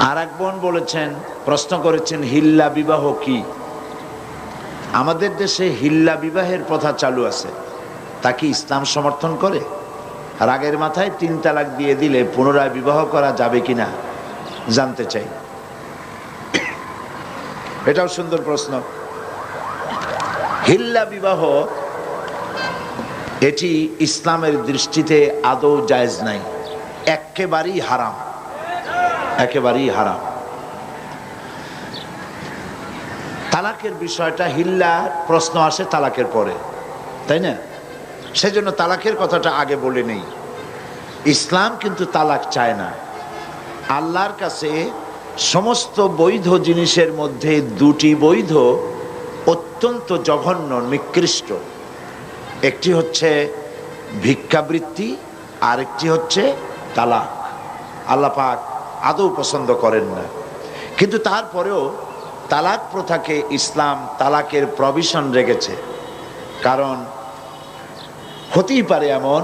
আর এক বোন বলেছেন, প্রশ্ন করেছেন, হিল্লা বিবাহ কি? আমাদের দেশে হিল্লা বিবাহের প্রথা চালু আছে, তা কি ইসলাম সমর্থন করে? রাগের মাথায় 3 তালাক দিয়ে দিলে পুনরায় বিবাহ করা যাবে কিনা জানতে চাই। এটাও সুন্দর প্রশ্ন। হিল্লা বিবাহ এটি ইসলামের দৃষ্টিতে আদৌ জায়েজ নাই, একেবারেই হারাম, একেবারেই হারাম। তালাকের বিষয়টা, হিল্লা প্রশ্ন আসে তালাকের পরে, তাই না? সেজন্য তালাকের কথাটা আগে বলে নেই। ইসলাম কিন্তু তালাক চায় না। আল্লাহর কাছে সমস্ত বৈধ জিনিসের মধ্যে 2টি বৈধ অত্যন্ত জঘন্য, নিকৃষ্ট। একটি হচ্ছে ভিক্ষাবৃত্তি, আর একটি হচ্ছে তালাক। আল্লাহ পাক আদৌ পছন্দ করেন না। কিন্তু তারপরেও তালাক প্রথাকে ইসলাম তালাকের প্রভিশন রেখেছে। কারণ হতেই পারে এমন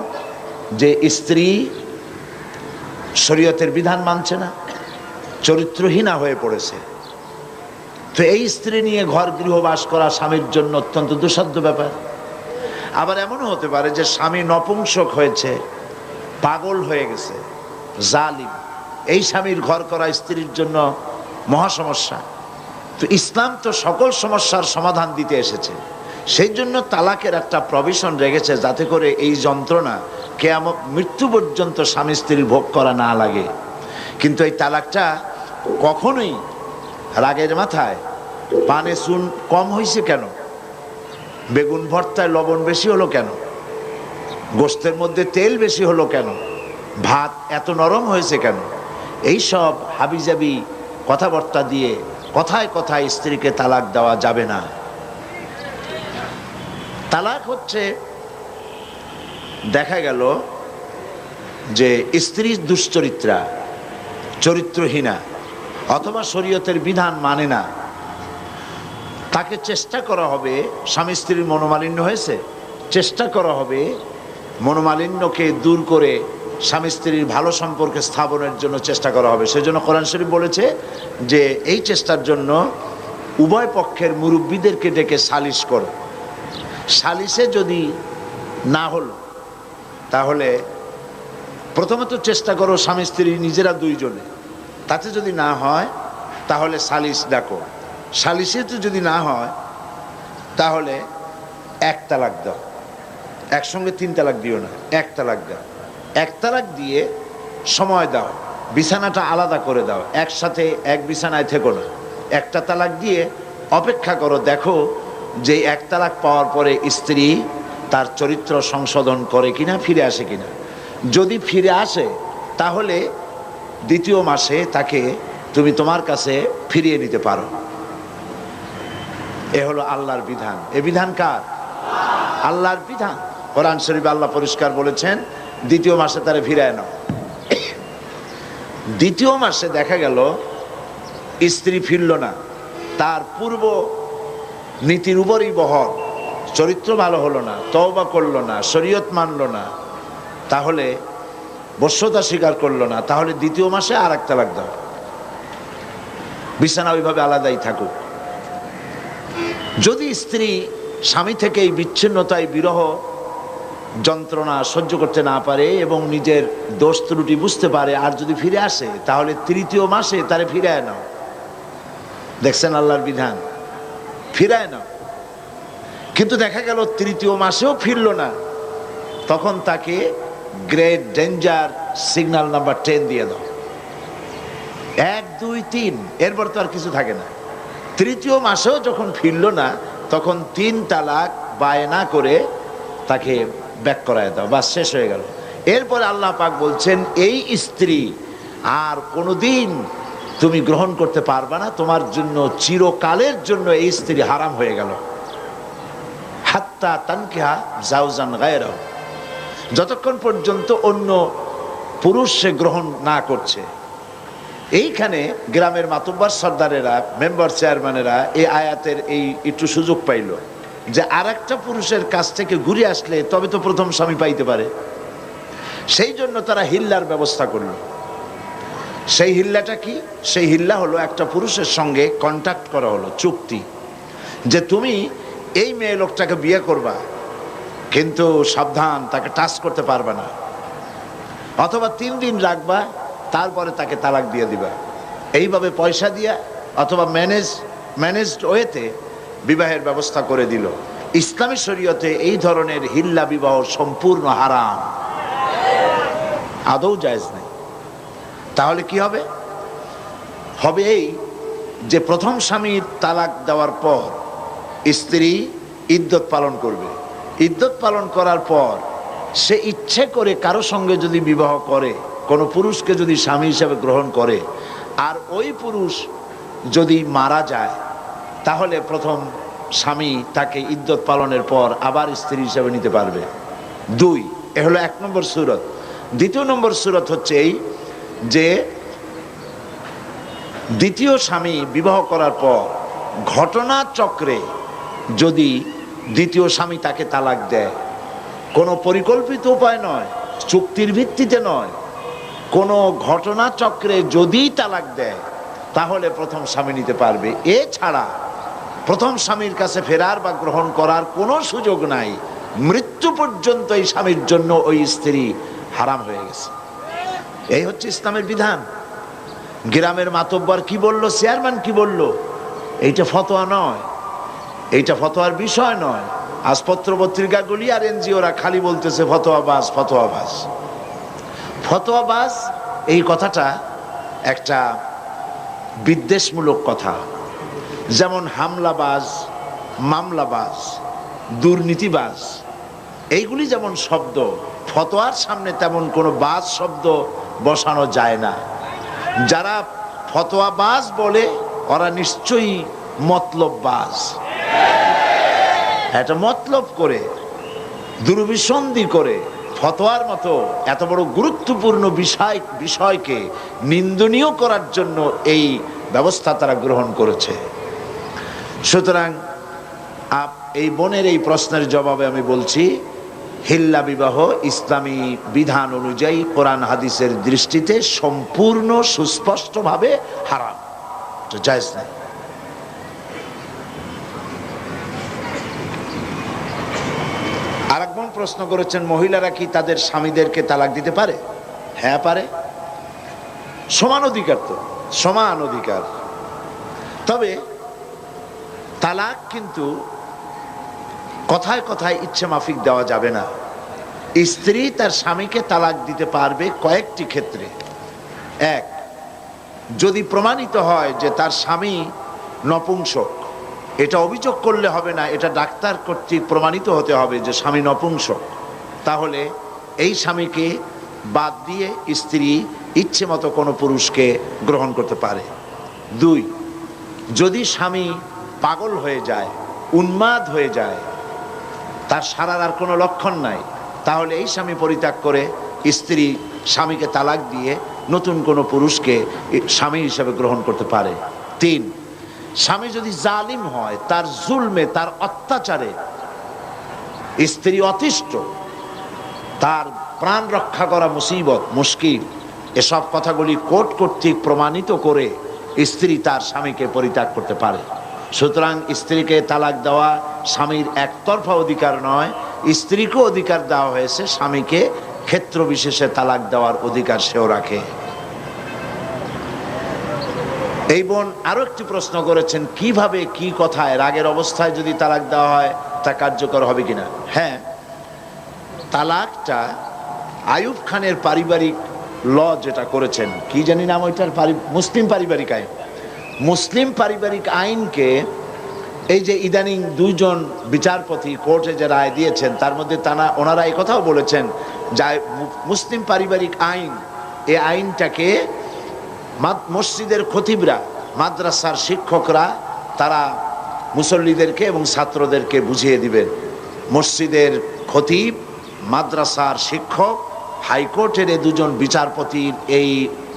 যে স্ত্রী শরীয়তের বিধান মানছে না, চরিত্রহীনা হয়ে পড়েছে। তো এই স্ত্রী নিয়ে ঘর গৃহবাস করা স্বামীর জন্য অত্যন্ত দুঃসাধ্য ব্যাপার। আবার এমনও হতে পারে যে স্বামী নপুংসক হয়েছে, পাগল হয়ে গেছে, জালিম। এই স্বামীর ঘর করা স্ত্রীর জন্য মহা সমস্যা। তো ইসলাম তো সকল সমস্যার সমাধান দিতে এসেছে। সেই জন্য তালাকের একটা প্রভিশন রেখেছে, যাতে করে এই যন্ত্রণা কিয়ামত মৃত্যু পর্যন্ত স্বামী স্ত্রীর ভোগ করা না লাগে। কিন্তু এই তালাকটা কখনোই রাগের মাথায় পানে চুন কম হয়েছে কেন, বেগুন ভর্তায় লবণ বেশি হলো কেন, গোশতের মধ্যে তেল বেশি হলো কেন, ভাত এত নরম হয়েছে কেন, এই সব হাবিজাবি কথাবার্তা দিয়ে কথায় কথায় স্ত্রীকে তালাক দেওয়া যাবে না। তালাক হচ্ছে, দেখা গেল যে স্ত্রী দুশ্চরিত্রা, চরিত্রহীনা, অথবা শরীয়তের বিধান মানে না, তাকে চেষ্টা করা হবে, স্বামী স্ত্রীর মনোমালিন্য হয়েছে, চেষ্টা করা হবে মনোমালিন্যকে দূর করে স্বামী স্ত্রীর ভালো সম্পর্কে স্থাপনের জন্য চেষ্টা করা হবে। সেজন্য কোরআন শরীফ বলেছে যে এই চেষ্টার জন্য উভয় পক্ষের মুরব্বীদেরকে ডেকে সালিশ করো। সালিশে যদি না হলো, তাহলে প্রথমত চেষ্টা করো স্বামী স্ত্রী নিজেরা 2 জনে, তাতে যদি না হয় তাহলে সালিশ ডাকো। সালিশে তো যদি না হয় তাহলে 1 তালাক দাও। একসঙ্গে 3 তালাক দিও না, 1 তালাক দাও। 1 তালাক দিয়ে সময় দাও, বিছানাটা আলাদা করে দাও, একসাথে এক বিছানায় থেকো না। 1টা তালাক দিয়ে অপেক্ষা করো, দেখো যে 1 তালাক পাওয়ার পরে স্ত্রী তার চরিত্র সংশোধন করে কিনা, ফিরে আসে কিনা। যদি ফিরে আসে তাহলে 2য় মাসে তাকে তুমি তোমার কাছে ফিরিয়ে নিতে পারো। এ হলো আল্লাহর বিধান। এ বিধান কার? আল্লাহর বিধান। কোরআন শরীফে আল্লাহ পরিষ্কার বলেছেন 2য় মাসে তারে ফিরায় নাও। 2য় মাসে দেখা গেল স্ত্রী ফিরল না, তার পূর্ব নীতির উপরই বহর, চরিত্র ভালো হলো না, তওবা করলো না, শরীয়ত মানলো না, তাহলে বশ্যতা স্বীকার করলো না, তাহলে 2য় মাসে আর 1 তালাক দাও। বিছানা ওইভাবে আলাদাই থাকুক। যদি স্ত্রী স্বামী থেকে এই বিচ্ছিন্নতায়, বিরহ যন্ত্রণা সহ্য করতে না পারে এবং নিজের দোষ ত্রুটি বুঝতে পারে, আর যদি ফিরে আসে, তাহলে 3য় মাসে তারে ফিরায় নাও। দেখছেন আল্লাহর বিধান, ফিরায় নাও। কিন্তু দেখা গেল 3য় মাসেও ফিরল না, তখন তাকে গ্রেট ডেঞ্জার সিগন্যাল নাম্বার 10 দিয়ে দাও। 1, 2, 3, এরপর তো আর কিছু থাকে না। 3য় মাসেও যখন ফিরল না, তখন 3 তালাক বায়না করে তাকে ব্যাক করায় দাও, বাস শেষ হয়ে গেল। এরপরে আল্লাহ পাক বলছেন এই স্ত্রী আর কোনোদিন তুমি গ্রহণ করতে পারবে না, তোমার জন্য চিরকালের জন্য এই স্ত্রী হারাম হয়ে গেল। হাত্তা তানকিহা জাওজান গায়রাহু, যতক্ষণ পর্যন্ত অন্য পুরুষ সে গ্রহণ না করছে। এইখানে গ্রামের মাতুব্বার সর্দারেরা, মেম্বার চেয়ারম্যানেরা এই আয়াতের এই একটু সুযোগ পাইল যে আর একটা পুরুষের কাছ থেকে ঘুরে আসলে তবে তো প্রথম স্বামী পাইতে পারে। সেই জন্য তারা হিল্লার ব্যবস্থা করল। সেই হিল্লাটা কি? সেই হিল্লা হলো একটা পুরুষের সঙ্গে কন্ট্যাক্ট করা হলো, চুক্তি, যে তুমি এই মেয়ে লোকটাকে বিয়ে করবা, কিন্তু সাবধান, তাকে টাচ করতে পারবে না, অথবা 3 দিন রাখবা, তারপরে তাকে তালাক দিয়ে দিবা। এইভাবে পয়সা দিয়া অথবা ম্যানেজড ওয়েতে বিবাহের ব্যবস্থা করে দিল। ইসলামী শরীয়তে এই ধরনের হিল্লা বিবাহ সম্পূর্ণ হারাম, আদৌ জায়েজ নেই। তাহলে কি হবে? হবে এই যে প্রথম স্বামীর তালাক দেওয়ার পর স্ত্রী ইদ্যত পালন করবে। ইদ্যত পালন করার পর সে ইচ্ছে করে কারো সঙ্গে যদি বিবাহ করে, কোনো পুরুষকে যদি স্বামী হিসেবে গ্রহণ করে, আর ওই পুরুষ যদি মারা যায়, তাহলে প্রথম স্বামী তাকে ইদ্যত পালনের পর আবার স্ত্রী হিসেবে নিতে পারবে। 2, এ হলো 1 নম্বর সূরত। 2 নম্বর সূরত হচ্ছে এই যে দ্বিতীয় স্বামী বিবাহ করার পর ঘটনাচক্রে যদি দ্বিতীয় স্বামী তাকে তালাক দেয়, কোনো পরিকল্পিত উপায় নয়, চুক্তির ভিত্তিতে নয়, কোনো ঘটনাচক্রে যদি তালাক দেয়, তাহলে প্রথম স্বামী নিতে পারবে। এছাড়া প্রথম স্বামীর কাছে ফেরার বা গ্রহণ করার কোনো সুযোগ নাই। মৃত্যু পর্যন্ত এই স্বামীর জন্য ওই স্ত্রী হারাম হয়ে গেছে। এই হচ্ছে ইসলামের বিধান। গ্রামের মাতব্বর কি বলল, চেয়ারম্যান কি বলল, এইটা ফতোয়া নয়, এইটা ফতোয়ার বিষয় নয়। আজ পত্র পত্রিকাগুলি আর এনজিওরা খালি বলতেছে ফতোয়াবাজ ফতোয়াবাজ ফতোয়াবাজ। এই কথাটা একটা বিদ্বেষমূলক কথা। যেমন হামলাবাজ, মামলাবাজ, দুর্নীতিবাজ, এইগুলি যেমন শব্দ, ফতোয়ার সামনে তেমন কোনো বাজ শব্দ বসানো যায় না। যারা ফতোয়াবাজ বলে ওরা নিশ্চয়ই মতলববাজ। এটা মতলব করে, দুর্বিসন্ধি করে ফতোয়ার মতো এত বড় গুরুত্বপূর্ণ বিষয়কে নিন্দনীয় করার জন্য এই ব্যবস্থা তারা গ্রহণ করেছে। সুতরাং এই বোনের এই প্রশ্নের জবাবে আমি বলছি, হিল্লা বিবাহ ইসলামী বিধান অনুযায়ী কোরআন হাদিসের দৃষ্টিতে সম্পূর্ণ সুস্পষ্টভাবে হারাম, জায়েজ নাই। আরেক বোন প্রশ্ন করেছেন, মহিলারা কি তাদের স্বামীদেরকে তালাক দিতে পারে? হ্যাঁ পারে, সমান অধিকার, তো সমান অধিকার। তবে তালাক কিন্তু কথায় কথায় ইচ্ছে মাফিক দেওয়া যাবে না। স্ত্রী তার স্বামীকে তালাক দিতে পারবে কয়েকটি ক্ষেত্রে। 1, যদি প্রমাণিত হয় যে তার স্বামী নপুংসক, এটা অভিযোগ করলে হবে না, এটা ডাক্তার কর্তৃক প্রমাণিত হতে হবে যে স্বামী নপুংসক, তাহলে এই স্বামীকে বাদ দিয়ে স্ত্রী ইচ্ছে মতো কোনো পুরুষকে গ্রহণ করতে পারে। 2, যদি স্বামী পাগল হয়ে যায়, উন্মাদ হয়ে যায়, তার সারার আর কোনো লক্ষণ নাই, তাহলে এই স্বামী পরিত্যাগ করে স্ত্রী স্বামীকে তালাক দিয়ে নতুন কোনো পুরুষকে স্বামী হিসেবে গ্রহণ করতে পারে। 3, স্বামী যদি জালিম হয়, তার জুলমে, তার অত্যাচারে স্ত্রী অতিষ্ঠ, তার প্রাণ রক্ষা করা মুসিবত, মুশকিল, এসব কথাগুলি কোর্ট কর্তৃক প্রমাণিত করে স্ত্রী তার স্বামীকে পরিত্যাগ করতে পারে। সুতরাং স্ত্রীকে তালাক দেওয়া স্বামীর একতরফা অধিকার নয়, স্ত্রীকেও অধিকার দেওয়া হয়েছে, স্বামীকে ক্ষেত্র বিশেষে তালাক দেওয়ার অধিকার সেও রাখে। এই বোন আরো একটি প্রশ্ন করেছেন, কিভাবে কি কথায় রাগের অবস্থায় যদি তালাক দেওয়া হয় তা কার্যকর হবে কিনা? হ্যাঁ, তালাকটা আইয়ুব খানের পারিবারিক ল যেটা করেছেন, কি জানি নাম ওইটার, মুসলিম পারিবারিক আইন। মুসলিম পারিবারিক আইনকে এই যে ইদানিং 2 জন বিচারপতি কোর্টে যে রায় দিয়েছেন, তার মধ্যে ওনারা এই কথাও বলেছেন যে মুসলিম পারিবারিক আইন, এই আইনটাকে মসজিদের খতিবরা, মাদ্রাসার শিক্ষকরা তারা মুসল্লিদেরকে এবং ছাত্রদেরকে বুঝিয়ে দিবেন। মসজিদের খতিব, মাদ্রাসার শিক্ষক, হাইকোর্টের এই 2 জন বিচারপতির এই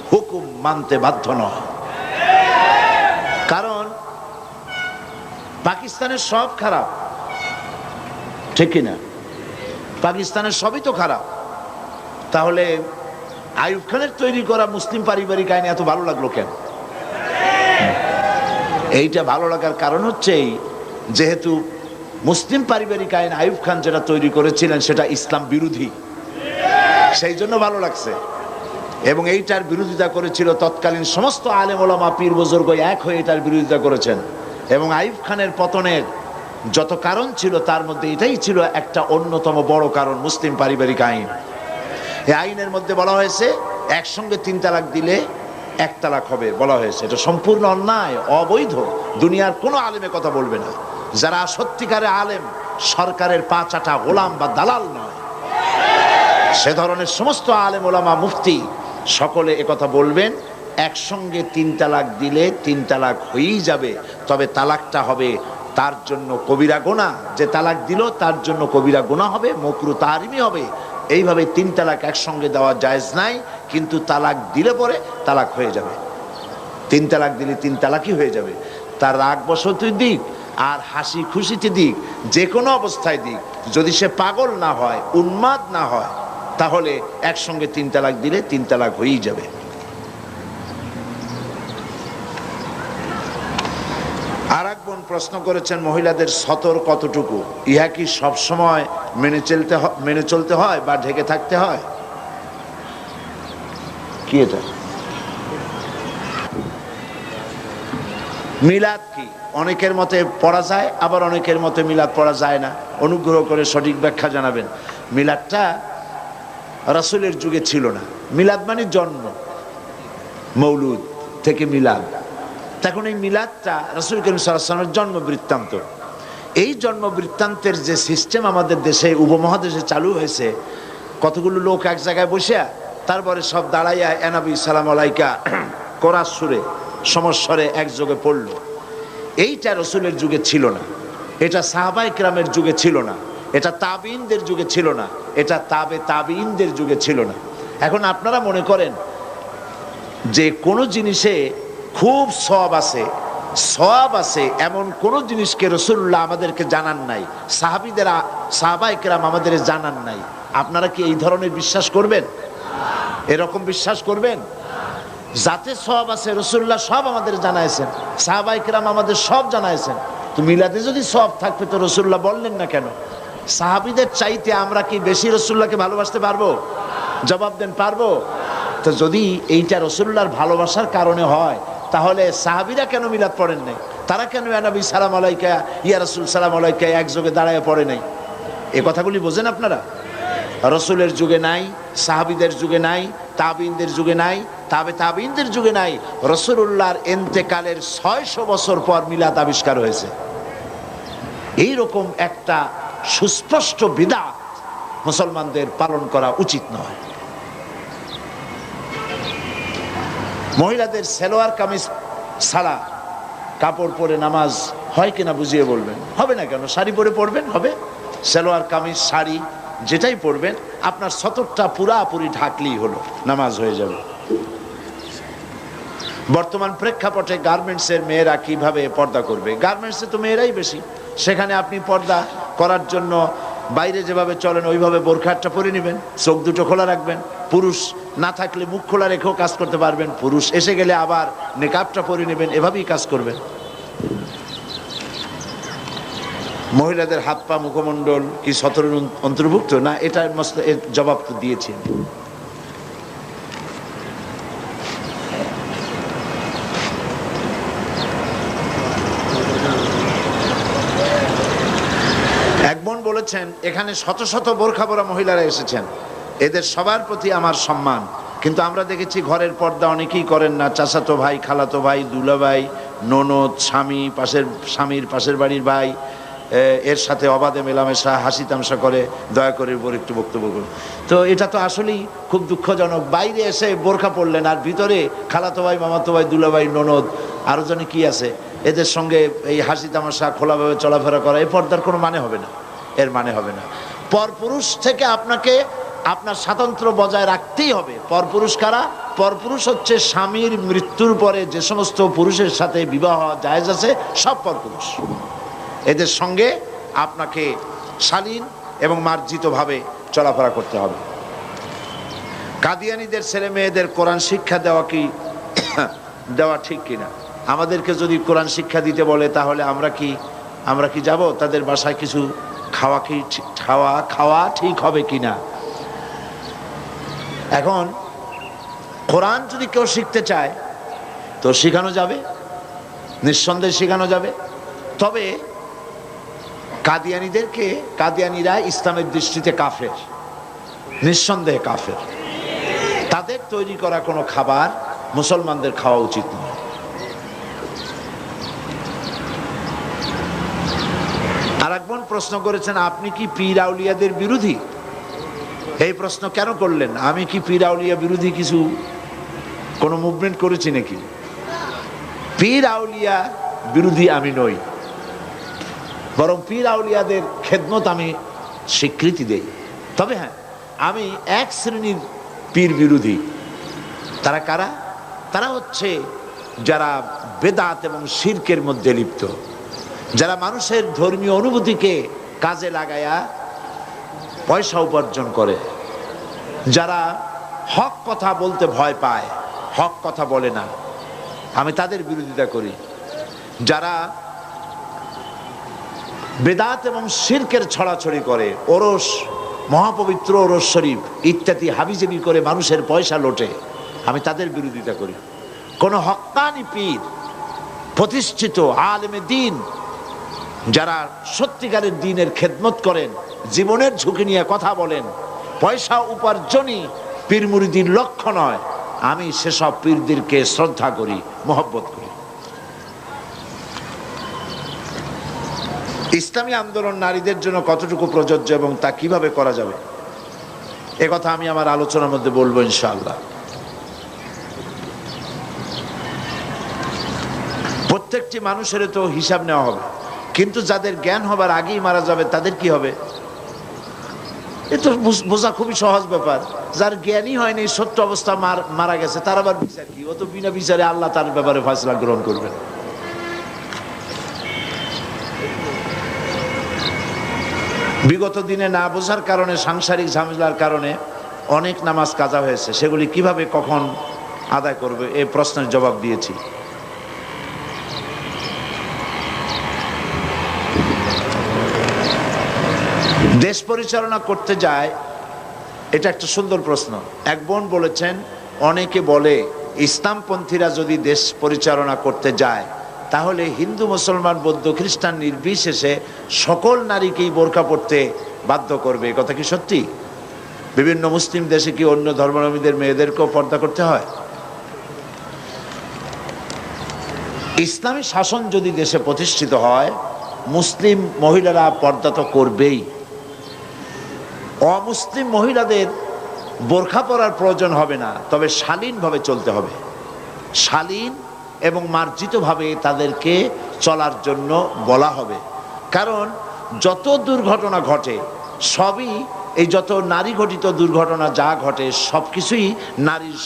হুকুম মানতে বাধ্য নয়। কারণ পাকিস্তানের সব খারাপ, ঠিক কিনা? পাকিস্তানের সবই তো খারাপ। তাহলে আইয়ুব খানের তৈরি করা মুসলিম পারিবারিক আইন এত ভালো লাগলো কেন? এইটা ভালো লাগার কারণ হচ্ছে যেহেতু মুসলিম পারিবারিক আইন আইয়ুব খান যেটা তৈরি করেছিলেন সেটা ইসলাম বিরোধী, সেই জন্য ভালো লাগছে। এবং এইটার বিরোধিতা করেছিল তৎকালীন সমস্ত আলেম ওলামা পীর বুজুর্গ এক হয়ে এটার বিরোধিতা করেছেন। এবং আইয়ুব খানের পতনের যত কারণ ছিল তার মধ্যে এটাই ছিল একটা অন্যতম বড় কারণ, মুসলিম পারিবারিক আইন। এই আইনের মধ্যে বলা হয়েছে একসঙ্গে 3 তালাক দিলে 1 তালাক হবে বলা হয়েছে। এটা সম্পূর্ণ অন্যায়, অবৈধ। দুনিয়ার কোনো আলেমে কথা বলবে না, যারা সত্যিকারে আলেম, সরকারের 5 আটা গোলাম বা দালাল নয়, সে ধরনের সমস্ত আলেম ওলামা মুফতি সকলে একথা বলবেন, একসঙ্গে 3 তালাক দিলে 3 তালাক হয়েই যাবে, তবে তালাকটা হবে তার জন্য কবিরা গুনাহ। যে তালাক দিল তার জন্য কবিরা গুনাহ হবে, মাকরুহ তাহরিমি হবে। এইভাবে 3 তালাক একসঙ্গে দেওয়া জায়েজ নাই, কিন্তু তালাক দিলে পরে তালাক হয়ে যাবে। 3 তালাক দিলে 3 তালাকই হয়ে যাবে। তার রাগ বসতি দিক আর হাসি খুশিতে দিক, যে কোনো অবস্থায় দিক, যদি সে পাগল না হয়, উন্মাদ না হয়, তাহলে একসঙ্গে 3 তালাক দিলে 3 তালাক হয়েই যাবে। আর এক বোন প্রশ্ন করেছেন, মহিলাদের সতর কতটুকু? ইহা কি সবসময় মেনে চলতে হয় বা ঢেকে থাকতে হয়? কি এটা? মিলাদ কি? অনেকের মতে পড়া যায়, আবার অনেকের মতে মিলাদ পড়া যায় না। অনুগ্রহ করে সঠিক ব্যাখ্যা জানাবেন। মিলাদটা রাসূলের যুগে ছিল না। মিলাদ মানে জন্ম, মৌলুদ থেকে মিলাদ। তখন এই মিলাদটা রাসূল করিম সাল্লাল্লাহু আলাইহি ওয়াসাল্লামের জন্ম বৃত্তান্ত। এই জন্ম বৃত্তান্তের যে সিস্টেম আমাদের দেশে, উপমহাদেশে চালু হয়েছে, কতগুলো লোক এক জায়গায় বসে তারপরে সব দাঁড়াইয়া এনাবি সালাম আলাইকা কোরআন সুরে সমস্বরে একযোগে পড়ল, এইটা রাসূলের যুগে ছিল না। এটা সাহাবায়ে কেরামের যুগে ছিল না, এটা তাবিঈনদের যুগে ছিল না, এটা তাবিঈনদের যুগে ছিল না। এখন আপনারা মনে করেন যে কোনো জিনিসে খুব সওয়াব আছে এমন কোন জিনিসকে রাসূলুল্লাহ আমাদেরকে জানান নাই, সাহাবায়ে কেরাম আমাদের জানান নাই। আপনারা কি এই ধরনের বিশ্বাস করবেন? এরকম বিশ্বাস করবেন? যাতে সওয়াব আছে রাসূলুল্লাহ সব আমাদের জানাইছেন, সাহাবায়ে কেরাম আমাদের সব জানাইছেন। তো মিলাদে যদি সওয়াব থাকবে তো রাসূলুল্লাহ বললেন না কেন? সাহাবীদের চাইতে আমরা কি বেশি রাসূলুল্লাহকে ভালোবাসতে পারবো? জবাব দেন, পারবো? তো যদি এইটা রাসূলুল্লাহর ভালোবাসার কারণে হয়, তাহলে সাহাবীরা কেন মিলাদ পড়েন নাই? তারা কেন ইয়া নবী সালাম আলাইকা, ইয়া রাসূল সালাম আলাইকা একযোগে দাঁড়ায় পড়ে নাই? এই কথাগুলি বোঝেন আপনারা? রাসূলের যুগে নাই, সাহাবীদের যুগে নাই, তাবিঈনদের যুগে নাই, তাবিঈনদের যুগে নাই। রাসূলুল্লাহর ইন্তেকালের 600 বছর পর মিলাদ আবিষ্কার হয়েছে। এইরকম একটা সুস্পষ্ট বিদআত মুসলমানদের পালন করা উচিত নয়। মহিলাদের সালোয়ার কামিজ ছাড়া কাপড় পরে নামাজ হয় কিনা বুঝিয়ে বলবেন। হবে না কেন? শাড়ি পরে পড়বেন, হবে। সালোয়ার কামিজ শাড়ি যেটাই পরবেন, আপনার সতরটা পুরাপুরি ঢাকলেই হলো, নামাজ হয়ে যাবে। বর্তমান প্রেক্ষাপটে গার্মেন্টসের মেয়েরা কিভাবে পর্দা করবে? গার্মেন্টসে তো মেয়েরাই বেশি, সেখানে আপনি পর্দা করার জন্য বাইরে যেভাবে চলেন ওইভাবে বোরখাটা পরে নেবেন, চোখ দুটো খোলা রাখবেন। পুরুষ না থাকলে মুখ খোলা রেখেও কাজ করতে পারবেন, পুরুষ এসে গেলে আবার নেকাবটা পরে নেবেন, এভাবেই কাজ করবেন। মহিলাদের হাত পা মুখমণ্ডল কি সতরের অন্তর্ভুক্ত না? এটার এর জবাব তো দিয়েছি। এক বোন বলেছেন, এখানে শত শত বোরখা পরা মহিলারা এসেছেন, এদের সবার প্রতি আমার সম্মান, কিন্তু আমরা দেখেছি ঘরের পর্দা অনেকেই করেন না। চাচাতো ভাই, খালাতো ভাই, দুলাভাই, ননদ, স্বামীর পাশের বাড়ির ভাই, এর সাথে অবাধে মেলামেশা, হাসি তামসা করে। দয়া করে উপর একটু বক্তব্য করুন। তো এটা তো আসলেই খুব দুঃখজনক। বাইরে এসে বোরখা পড়লেন আর ভিতরে খালাতো ভাই, মামাতো ভাই, দুলাভাই, ননদ, আরো জনে কি আছে, এদের সঙ্গে এই হাসি তামাশা খোলাভাবে চলাফেরা করা, এই পর্দার কোনো মানে হবে না, এর মানে হবে না। পরপুরুষ থেকে আপনাকে আপনার স্বাতন্ত্র্য বজায় রাখতেই হবে। পরপুরুষ কারা? পরপুরুষ হচ্ছে স্বামীর মৃত্যুর পরে যে সমস্ত পুরুষের সাথে বিবাহ জায়েজ আছে, সব পরপুরুষ। এদের সঙ্গে আপনাকে শালীন এবং মার্জিতভাবে চলাফেরা করতে হবে। কাদিয়ানীদের ছেলে মেয়েদের কোরআন শিক্ষা দেওয়া কি দেওয়া ঠিক কিনা? আমাদেরকে যদি কোরআন শিক্ষা দিতে বলে তাহলে আমরা কি যাব তাদের বাসায়? কিছু খাওয়া ঠিক হবে কিনা? এখন কোরআন যদি কেউ শিখতে চায় তো শেখানো যাবে, নিঃসন্দেহে শেখানো যাবে। তবে কাদিয়ানীরা ইসলামের দৃষ্টিতে কাফের, নিঃসন্দেহে কাফের। তাদের তৈরি করা কোনো খাবার মুসলমানদের খাওয়া উচিত নয়। আর একজন প্রশ্ন করেছেন, আপনি কি পীর আউলিয়াদের বিরোধী? এই প্রশ্ন কেন করলেন? আমি কি পীর আউলিয়া বিরোধী কোনো মুভমেন্ট করেছি নাকি? পীর আউলিয়া বিরোধী আমি নই, বরং পীর আউলিয়াদের খেদমত আমি স্বীকৃতি দেই। তবে হ্যাঁ, আমি এক শ্রেণীর পীর বিরোধী। তারা কারা? তারা হচ্ছে যারা বেদাত এবং শিরকের মধ্যে লিপ্ত, যারা মানুষের ধর্মীয় অনুভূতিকে কাজে লাগায়া পয়সা উপার্জন করে, যারা হক কথা বলতে ভয় পায়, হক কথা বলে না, আমি তাদের বিরোধিতা করি। যারা বেদাত এবং শিরকের ছড়াছড়ি করে, ওরস, মহাপবিত্র ওরস শরীফ ইত্যাদি হাবিজাবি করে মানুষের পয়সা লোটে, আমি তাদের বিরোধিতা করি। কোন হক্কানি পীর, প্রতিষ্ঠিত আলেমে দ্বীন, যারা সত্যিকারের দ্বীনের খেদমত করেন, জীবনের ঝুঁকি নিয়ে কথা বলেন, পয়সা উপার্জনই পীর মুরিদির লক্ষ্য নয়, আমি সেসব পীরদেরকে শ্রদ্ধা করি, মহব্বত করি। ইসলামী আন্দোলন নারীদের জন্য কতটুকু প্রযোজ্য এবং তা কিভাবে করা যাবে, কথা আমি আমার আলোচনার মধ্যে বলবো ইনশাআল্লাহ। প্রত্যেকটি মানুষের তো হিসাব নেওয়া হবে, কিন্তু যাদের জ্ঞান হবার আগেই মারা যাবে তাদের কি হবে? এ তো বোঝা খুবই সহজ ব্যাপার। যার জ্ঞানই হয়নি, সত্য অবস্থা মারা গেছে, তার আবার বিচার কি? ও তো বিনা বিচারে আল্লাহ তার ব্যাপারে ফয়সালা গ্রহণ করবেন। বিগত দিনে না বোঝার কারণে, সাংসারিক ঝামেলার কারণে অনেক নামাজ কাজা হয়েছে, সেগুলি কিভাবে কখন আদায় করবে এই প্রশ্নের জবাব দিয়েছি। দেশ পরিচালনা করতে যায়, এটা একটা সুন্দর প্রশ্ন। এক বোন বলেছেন, অনেকে বলে ইসলামপন্থীরা যদি দেশ পরিচালনা করতে যায় তাহলে হিন্দু, মুসলমান, বৌদ্ধ, খ্রিস্টান নির্বিশেষে সকল নারীকেই বোরকা পড়তে বাধ্য করবে। এ কথা কি সত্যি? বিভিন্ন মুসলিম দেশে কি অন্য ধর্মাবলম্বীদের মেয়েদেরকেও পর্দা করতে হয়? ইসলামী শাসন যদি দেশে প্রতিষ্ঠিত হয়, মুসলিম মহিলারা পর্দা তো করবেই। অমুসলিম মহিলাদের বোরখা পরার প্রয়োজন হবে না, তবে শালীনভাবে চলতে হবে। শালীন এবং মার্জিতভাবে তাদেরকে চলার জন্য বলা হবে। কারণ যত দুর্ঘটনা ঘটে সবই, এই যত নারী ঘটিত দুর্ঘটনা যা ঘটে সব কিছুই নারীর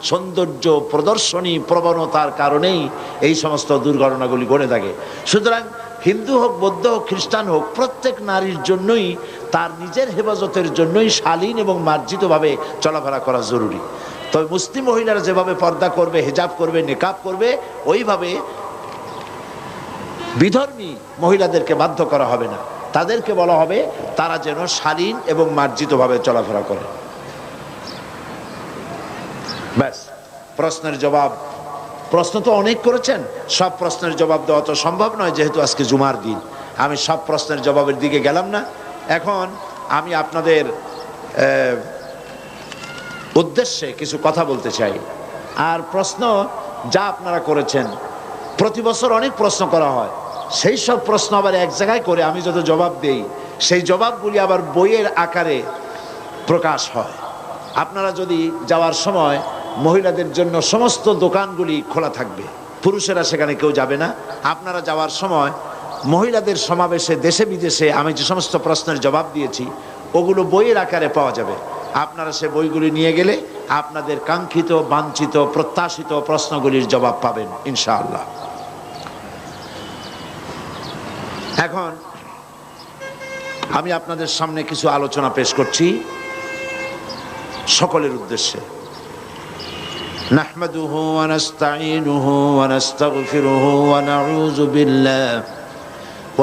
সৌন্দর্য প্রদর্শনী প্রবণতার কারণেই এই সমস্ত দুর্ঘটনাগুলি ঘটে থাকে। সুতরাং হিন্দু হোক, বৌদ্ধ হোক, খ্রিস্টান হোক, প্রত্যেক নারীর জন্যই, তার নিজের হেফাজতের জন্যই শালীন এবং মার্জিতভাবে চলাফেরা করা জরুরি। তবে মুসলিম মহিলারা যেভাবে পর্দা করবে, হিজাব করবে, নিকাব করবে, ওইভাবে বিধর্মী মহিলাদেরকে বাধ্য করা হবে না। তাদেরকে বলা হবে তারা যেন শালীন এবং মার্জিতভাবে চলাফেরা করে। ব্যাস, প্রশ্নের জবাব। প্রশ্ন তো অনেক করেছেন, সব প্রশ্নের জবাব দেওয়া তো সম্ভব নয়, যেহেতু আজকে জুমার দিন। আমি সব প্রশ্নের জবাবের দিকে গেলাম না। এখন আমি আপনাদের উদ্দেশ্যে কিছু কথা বলতে চাই। আর প্রশ্ন যা আপনারা করেছেন, প্রতি বছর অনেক প্রশ্ন করা হয়, সেই সব প্রশ্ন আবার এক জায়গায় করে আমি যত জবাব দেই, সেই জবাবগুলি আবার বইয়ের আকারে প্রকাশ হয়। আপনারা যদি যাওয়ার সময়, মহিলাদের জন্য সমস্ত দোকানগুলি খোলা থাকবে, পুরুষেরা সেখানে কেউ যাবে না। আপনারা যাওয়ার সময় মহিলাদের সমাবেশে দেশে বিদেশে আমি যে সমস্ত প্রশ্নের জবাব দিয়েছি ওগুলো বইয়ের আকারে পাওয়া যাবে। আপনারা সে বইগুলি নিয়ে গেলে আপনাদের কাঙ্ক্ষিত, বাঞ্ছিত, প্রত্যাশিত প্রশ্নগুলির জবাব পাবেন ইনশাআল্লাহ। এখন আমি আপনাদের সামনে কিছু আলোচনা পেশ করছি। সকলের উদ্দেশ্যে। নাহমাদুহু ওয়া নাস্তাঈনুহু ওয়া নাস্তাগফিরুহু ওয়া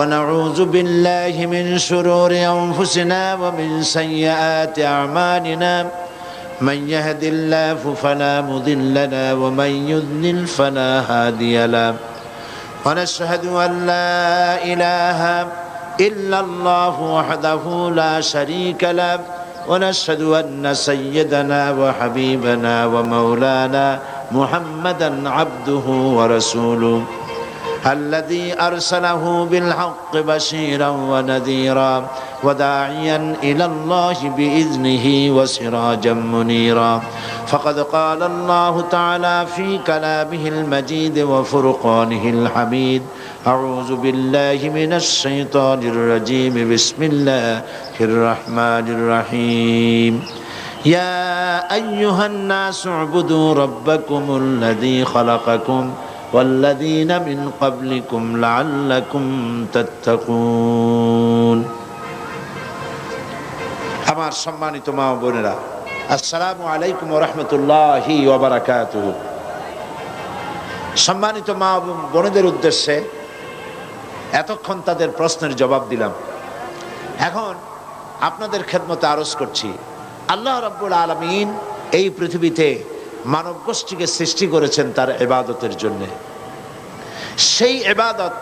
নাউযু বিল্লাহি মিন শুরুরি আনফুসিনা ওয়া মিন সাইয়্যাতি আ'মালিনা মান ইয়াহদিল্লাহু ফালা মুদিল্লা লাহু ওয়া মান ইউদ্লিল ফালা হাদিয়া লাহু ওয়া নাশহাদু আন লা ইলাহা ইল্লাল্লাহু ওয়াহদাহু লা শারীকা লাহু ونشهد أن سيدنا وحبيبنا ومولانا محمدا عبده ورسوله الذي أرسله بالحق بشيرا ونذيرا وداعيا إلى الله بإذنه وسراجا منيرا فقد قال الله تعالى في كلامه المجيد وفرقانه الحميد أعوذ بالله من الشيطان الرجيم بسم الله الرحمن الرحيم يا أيها الناس اعبدوا ربكم الذي خلقكم والذين من قبلكم لعلكم تتقون আমার সম্মানিত মা ও বোনেরা, আসসালামু আলাইকুম ওয়া রাহমাতুল্লাহি ওয়া বারাকাতুহু। সম্মানিত মা ও বোনেদের উদ্দেশ্যে এতক্ষণ তাদের প্রশ্নের জবাব দিলাম। এখন আপনাদের খেদমতে আরজ করছি, আল্লাহ রাব্বুল আলামিন এই পৃথিবীতে মানব গোষ্ঠীকে সৃষ্টি করেছেন তার ইবাদতের জন্য। সেই ইবাদত,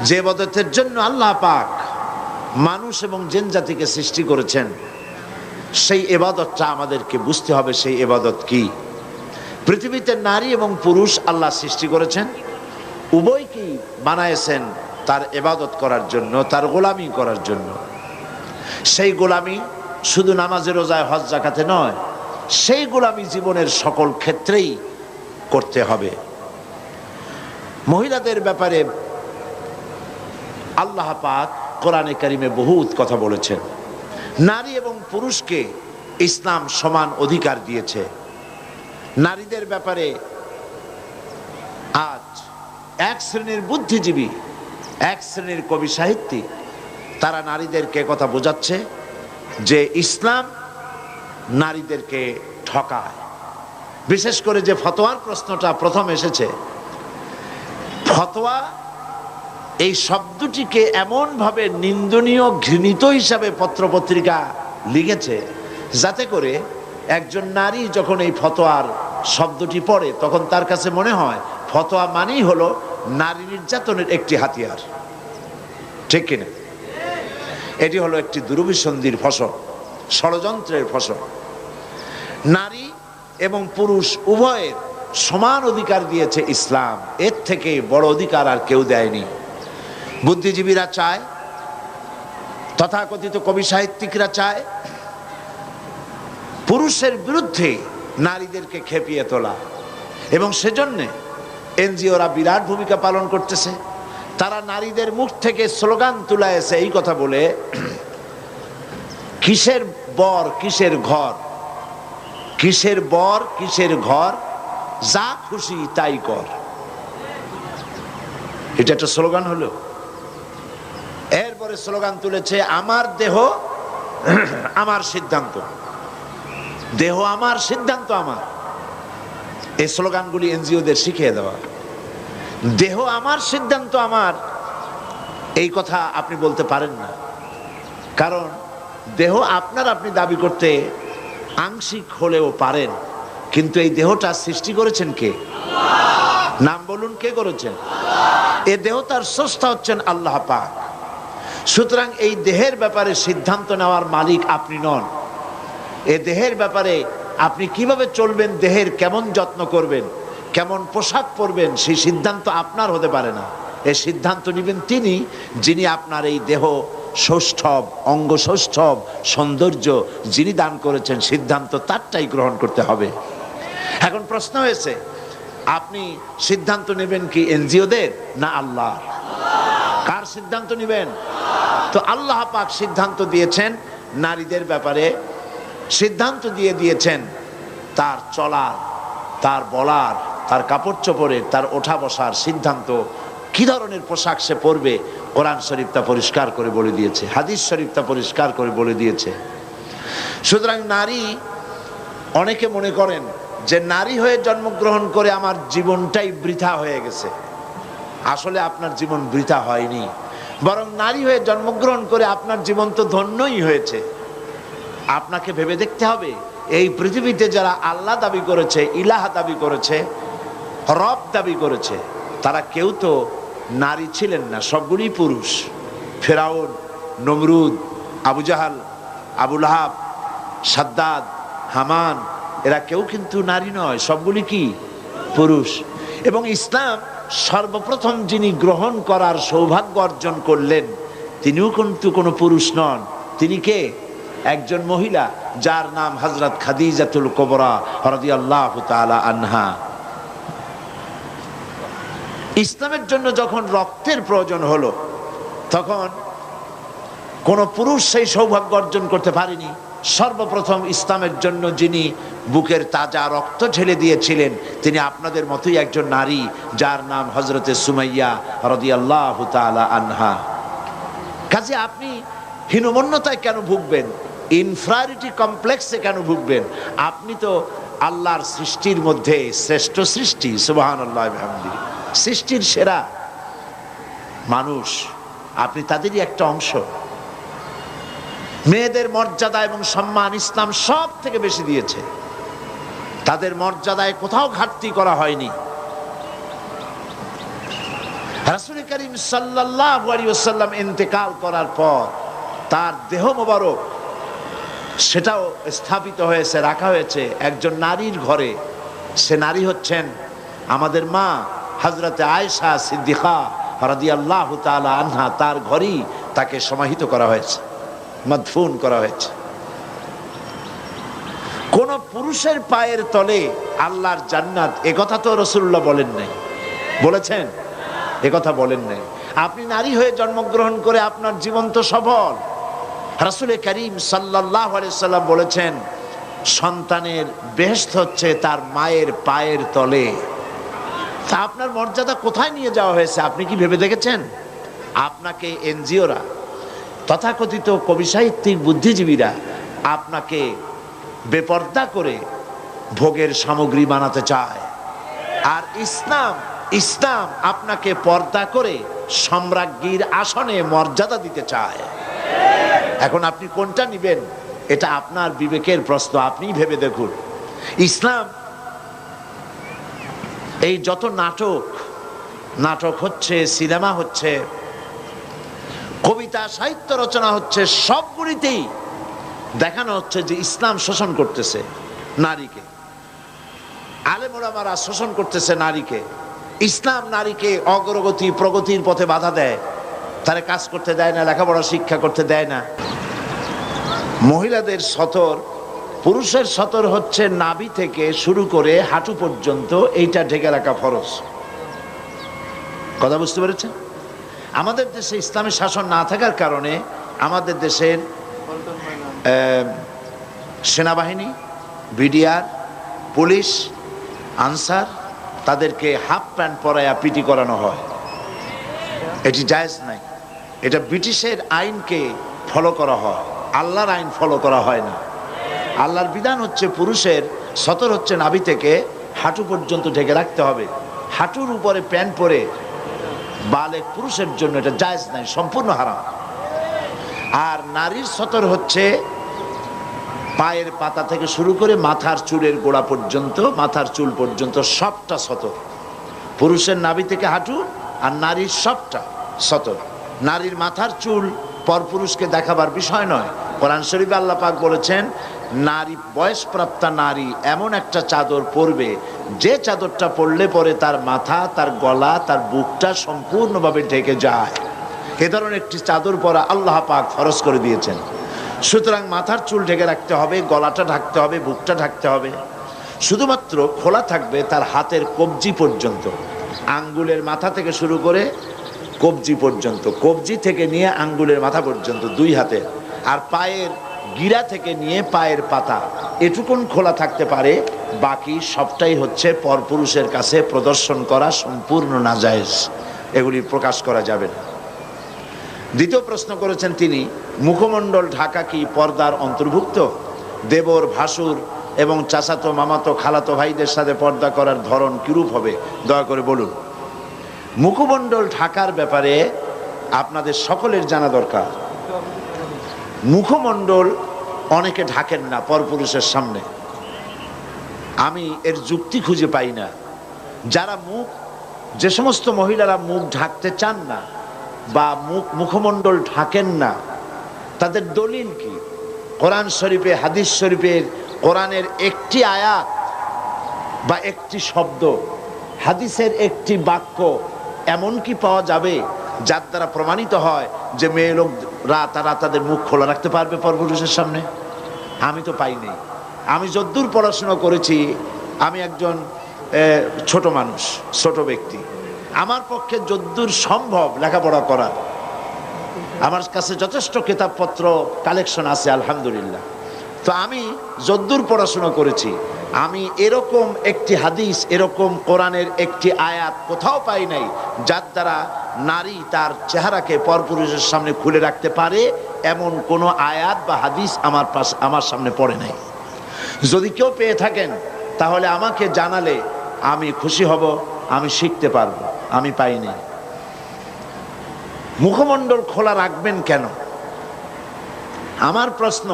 যে ইবাদতের জন্য আল্লাহ পাক মানুষ এবং জিন জাতিকে সৃষ্টি করেছেন, সেই ইবাদতটা আমাদেরকে বুঝতে হবে। সেই ইবাদত কি? পৃথিবীতে নারী এবং পুরুষ আল্লাহ সৃষ্টি করেছেন, উভয়কেই বানায়েছেন তার ইবাদত করার জন্য, তার গোলামি করার জন্য। সেই গোলামি শুধু নামাজে, রোজায়, হজ, যাকাতে নয়, সেই গোলামি জীবনের সকল ক্ষেত্রেই করতে হবে। মহিলাদের ব্যাপারে আল্লাহ পাক কোরআনে কারিমে বহুত কথা বলেছেন। নারী এবং পুরুষকে ইসলাম সমান অধিকার দিয়েছে। নারীদের ব্যাপারে আজ এক শ্রেণীর বুদ্ধিজীবী, এক শ্রেণীর কবি সাহিত্যিক, তারা নারীদেরকে কথা বোঝাচ্ছে যে ইসলাম নারীদেরকে ঠকায়। বিশেষ করে যে ফতোয়ার প্রশ্নটা প্রথম এসেছে, ফতোয়া এই শব্দটিকে এমনভাবে নিন্দনীয়, ঘৃণিত হিসাবে পত্রপত্রিকা লিখেছে, যাতে করে একজন নারী যখন এই ফতোয়ার শব্দটি পড়ে, তখন তার কাছে মনে হয় ফতোয়া মানেই হলো নারী নির্যাতনের একটি হাতিয়ার। ঠিক কিনা? এটি হলো একটি দুরভিসন্ধির ফসল, ষড়যন্ত্রের ফসল। নারী এবং পুরুষ উভয়ের সমান অধিকার দিয়েছে ইসলাম। এর থেকে বড় অধিকার আর কেউ দেয়নি। বুদ্ধিজীবীরা চায়, তথাকথিত কবি সাহিত্যিকরা চায় পুরুষের বিরুদ্ধে নারীদেরকে খেপিয়ে তোলা, এবং সেজন্য এনজিওরা বিরাট ভূমিকা পালন করতেছে। তারা নারীদের মুখ থেকে স্লোগান তুলাইছে এই কথা বলে, কিসের বর কিসের ঘর, কিসের বর কিসের ঘর, যা খুশি তাই কর। এটা একটা স্লোগান হলো। এরপরে স্লোগান তুলেছে, আমার দেহ আমার সিদ্ধান্ত, দেহ আমার সিদ্ধান্ত আমার। এই স্লোগানগুলি এনজিওদের শিখিয়ে দেওয়া। দেহ আমার সিদ্ধান্ত আমার, এই কথা আপনি বলতে পারেন না, কারণ দেহ আপনার, আপনি দাবি করতে আংশিক হলেও পারেন, কিন্তু এই দেহটা সৃষ্টি করেছেন কে? নাম বলুন, কে করেছেন? এই দেহ তার স্রষ্টা হচ্ছেন আল্লাহ পাক। সুতরাং এই দেহের ব্যাপারে সিদ্ধান্ত নেওয়ার মালিক আপনি নন। এই দেহের ব্যাপারে আপনি কিভাবে চলবেন, দেহের কেমন যত্ন করবেন, কেমন পোশাক পরবেন, সেই সিদ্ধান্ত আপনার হতে পারে না। এই সিদ্ধান্ত নেবেন তিনি, যিনি আপনার এই দেহ সৌষ্ঠব, অঙ্গ সৌষ্ঠব, সৌন্দর্য যিনি দান করেছেন। সিদ্ধান্ত তারটাই গ্রহণ করতে হবে। এখন প্রশ্ন হয়েছে, আপনি সিদ্ধান্ত নেবেন কি এনজিওদের না আল্লাহ? কার সিদ্ধান্ত নেবেন? তো আল্লাহ পাক সিদ্ধান্ত দিয়েছেন নারীদের ব্যাপারে, সিদ্ধান্ত দিয়েছেন তার চলার, তার বলার, তার কাপড় চোপড়ের, তার ওঠা বসার সিদ্ধান্ত। কি ধরনের পোশাক সে পরবে, কোরআন শরীফ তা পরিষ্কার করে বলে দিয়েছে, হাদিস শরীফ তা পরিষ্কার করে বলে দিয়েছে। সুতরাং নারী, অনেকে মনে করেন যে নারী হয়ে জন্মগ্রহণ করে আমার জীবনটাই বৃথা হয়ে গেছে। আসলে আপনার জীবন বৃথা হয়নি, বরং নারী হয়ে জন্মগ্রহণ করে আপনার জীবন তো ধন্যই হয়েছে। আপনাকে ভেবে দেখতে হবে, এই পৃথিবীতে যারা আল্লাহ দাবি করেছে, ইলাহ দাবি করেছে, রব দাবি করেছে, তারা কেউ তো নারী ছিলেন না, সবগুলি পুরুষ। ফেরাউন, নমরুদ, আবু জাহাল, আবু লাহাব, সাদ্দাদ, হামান, এরা কেউ কিন্তু নারী নয়, সবগুলি কি পুরুষ। এবং ইসলাম সর্বপ্রথম যিনি গ্রহণ করার সৌভাগ্য অর্জন করলেন, তিনিও কিন্তু কোনো পুরুষ নন। তিনি কে? একজন মহিলা, যার নাম হযরত খাদিজাতুল কুবরা রাদিয়াল্লাহু তাআলা আনহা। ইসলামের জন্য যখন রক্তের প্রয়োজন হলো, তখন কোন পুরুষ সেই সৌভাগ্য অর্জন করতে পারেনি। সর্বপ্রথম ইসলামের জন্য যিনি বুকের তাজা রক্ত ঢেলে দিয়েছিলেন, তিনি আপনাদের মতোই একজন নারী, যার নাম হযরতে সুমাইয়া রাদিয়াল্লাহু তাআলা আনহা। কাজে আপনি হীনমন্যতায় কেন ভুগবেন? ইনফ্রারিটি কমপ্লেক্সে কেন ভুগবেন? আপনি তো আল্লাহর সৃষ্টির মধ্যে শ্রেষ্ঠ সৃষ্টি, সুবহানাল্লাহ বিহামদিহি, সৃষ্টির সেরা মানুষ, আপনি তাদেরই একটা অংশ। মেয়েদের মর্যাদা এবং সম্মান ইসলাম সব থেকে বেশি দিয়েছে। তাদের মর্যাদায় কোথাও ঘাটতি করা হয়নি। রাসূল করিম সাল্লাল্লাহু আলাইহি ওয়াসাল্লাম ইন্তেকাল করার পর তার দেহ মোবারক, সেটাও স্থাপিত হয়েছে, রাখা হয়েছে একজন নারীর ঘরে। সে নারী হচ্ছেন আমাদের মা হযরতে আয়েশা সিদ্দিকা রাদিয়াল্লাহু তাআলা আনহা। তার ঘরেই তাকে সমাহিত করা হয়েছে, মাদফুন করা হয়েছে। কোন পুরুষের পায়ের তলে আল্লাহর জান্নাত, একথা তো রাসূলুল্লাহ বলেন নাই। বলেছেন? একথা বলেন নাই। আপনি নারী হয়ে জন্মগ্রহণ করে আপনার জীবন তো সফল। রাসূল করিম সাল্লাল্লাহু আলাইহি সাল্লাম বলেছেন, সন্তানের বেহেশত হচ্ছে তার মায়ের পায়ের তলে। তা আপনার মর্যাদা কোথায় নিয়ে যাওয়া হয়েছে আপনি কি ভেবে দেখেছেন? আপনাকে এনজিওরা, তথাকথিত কবি সাহিত্যিক বুদ্ধিজীবীরা আপনাকে বেপর্দা করে ভোগের সামগ্রী বানাতে চায়, আর ইসলাম আপনাকে পর্দা করে সম্রাজ্ঞীর আসনে মর্যাদা দিতে চায়। এখন আপনি কোনটা নিবেন, এটা আপনার বিবেকের প্রশ্ন, আপনিই ভেবে দেখুন। ইসলাম এই যত নাটক হচ্ছে, সিনেমা হচ্ছে, কবিতা সাহিত্য রচনা হচ্ছে, সবগুলিতেই দেখানো হচ্ছে যে ইসলাম শোষণ করতেছে নারীকে, আলেম ওলামারা শোষণ করতেছে নারীকে। ইসলাম নারীকে অগ্রগতি প্রগতির পথে বাধা দেয়, তারে কাজ করতে দেয় না, লেখাপড়া শিক্ষা করতে দেয় না। মহিলাদের সতর, পুরুষের সতর হচ্ছে নাভি থেকে শুরু করে হাঁটু পর্যন্ত, এইটা ঢেকে রাখা ফরজ। কথা বুঝতে পেরেছেন? আমাদের দেশে ইসলামের শাসন না থাকার কারণে আমাদের দেশের সেনাবাহিনী, বিডিআর, পুলিশ, আনসার, তাদেরকে হাফ প্যান্ট পরায়া পিটি করানো হয়। এটি জায়েজ নাই। এটা ব্রিটিশের আইনকে ফলো করা হয়, আল্লাহর আইন ফলো করা হয় না। আল্লাহর বিধান হচ্ছে পুরুষের সতর হচ্ছে নাভি থেকে হাঁটু পর্যন্ত ঢেকে রাখতে হবে। হাঁটুর উপরে প্যান্ট পরে বালেগ পুরুষের জন্য এটা জায়েজ নাই, সম্পূর্ণ হারাম। আর নারীর সতর হচ্ছে পায়ের পাতা থেকে শুরু করে মাথার চুলের গোড়া পর্যন্ত, মাথার চুল পর্যন্ত সবটা সতর। পুরুষের নাভি থেকে হাঁটু, আর নারীর সবটা সতর। নারীর মাথার চুল পরপুরুষকে দেখাবার বিষয় নয়। কোরআন শরীফে আল্লাহ পাক বলেছেন, নারী, বয়সপ্রাপ্তা নারী এমন একটা চাদর পরবে, যে চাদরটা পরলে পরে তার মাথা, তার গলা, তার বুকটা সম্পূর্ণভাবে ঢেকে যায়। এ ধরনের একটি চাদর পরা আল্লাহ পাক ফরজ করে দিয়েছেন। সুতরাং মাথার চুল ঢেকে রাখতে হবে, গলাটা ঢাকতে হবে, বুকটা ঢাকতে হবে। শুধুমাত্র খোলা থাকবে তার হাতের কবজি পর্যন্ত, আঙ্গুলের মাথা থেকে শুরু করে কবজি পর্যন্ত, কবজি থেকে নিয়ে আঙ্গুলের মাথা পর্যন্ত দুই হাতে। আর পায়ের গিরা থেকে নিয়ে পায়ের পাতা এটুকুন খোলা থাকতে পারে, বাকি সবটাই হচ্ছে পরপুরুষের কাছে প্রদর্শন করা সম্পূর্ণ নাজায়েজ, এগুলি প্রকাশ করা যাবে না। দ্বিতীয় প্রশ্ন করেছেন তিনি, মুখমণ্ডল ঢাকা কি পর্দার অন্তর্ভুক্ত? দেবর, ভাসুর এবং চাচাতো, মামাতো, খালাতো ভাইদের সাথে পর্দা করার ধরন কিরূপ হবে দয়া করে বলুন। মুখমণ্ডল ঢাকার ব্যাপারে আপনাদের সকলের জানা দরকার। মুখমণ্ডল অনেকে ঢাকেন না পরপুরুষের সামনে, আমি এর যুক্তি খুঁজে পাই না। যারা যে সমস্ত মহিলারা মুখ ঢাকতে চান না বা মুখমণ্ডল ঢাকেন না, তাদের দলিল কি? কোরআন শরীফে, হাদিস শরীফের, কোরআনের একটি আয়াত বা একটি শব্দ, হাদিসের একটি বাক্য এমন কি পাওয়া যাবে যার দ্বারা প্রমাণিত হয় যে মেয়ে লোকরা তারা তাদের মুখ খোলা রাখতে পারবে পরপুরুষের সামনে? আমি তো পাইনি। আমি যদ্দূর পড়াশোনা করেছি, আমি একজন ছোট মানুষ, ছোট ব্যক্তি, আমার পক্ষে যদ্দূর সম্ভব লেখাপড়া করা, আমার কাছে যথেষ্ট কিতাবপত্র কালেকশন আছে আলহামদুলিল্লাহ। তো আমি যদ্দূর পড়াশোনা করেছি, আমি এরকম একটি হাদিস, এরকম কোরআনের একটি আয়াত কোথাও পাই নাই যার দ্বারা নারী তার চেহারাকে পরপুরুষের সামনে খুলে রাখতে পারে, এমন কোনো আয়াত বা হাদিস আমার সামনে পড়ে নাই। যদি কেউ পেয়ে থাকেন তাহলে আমাকে জানালে আমি খুশি হব, আমি শিখতে পারবো। আমি পাইনি। মুখমণ্ডল খোলা রাখবেন কেন? আমার প্রশ্ন,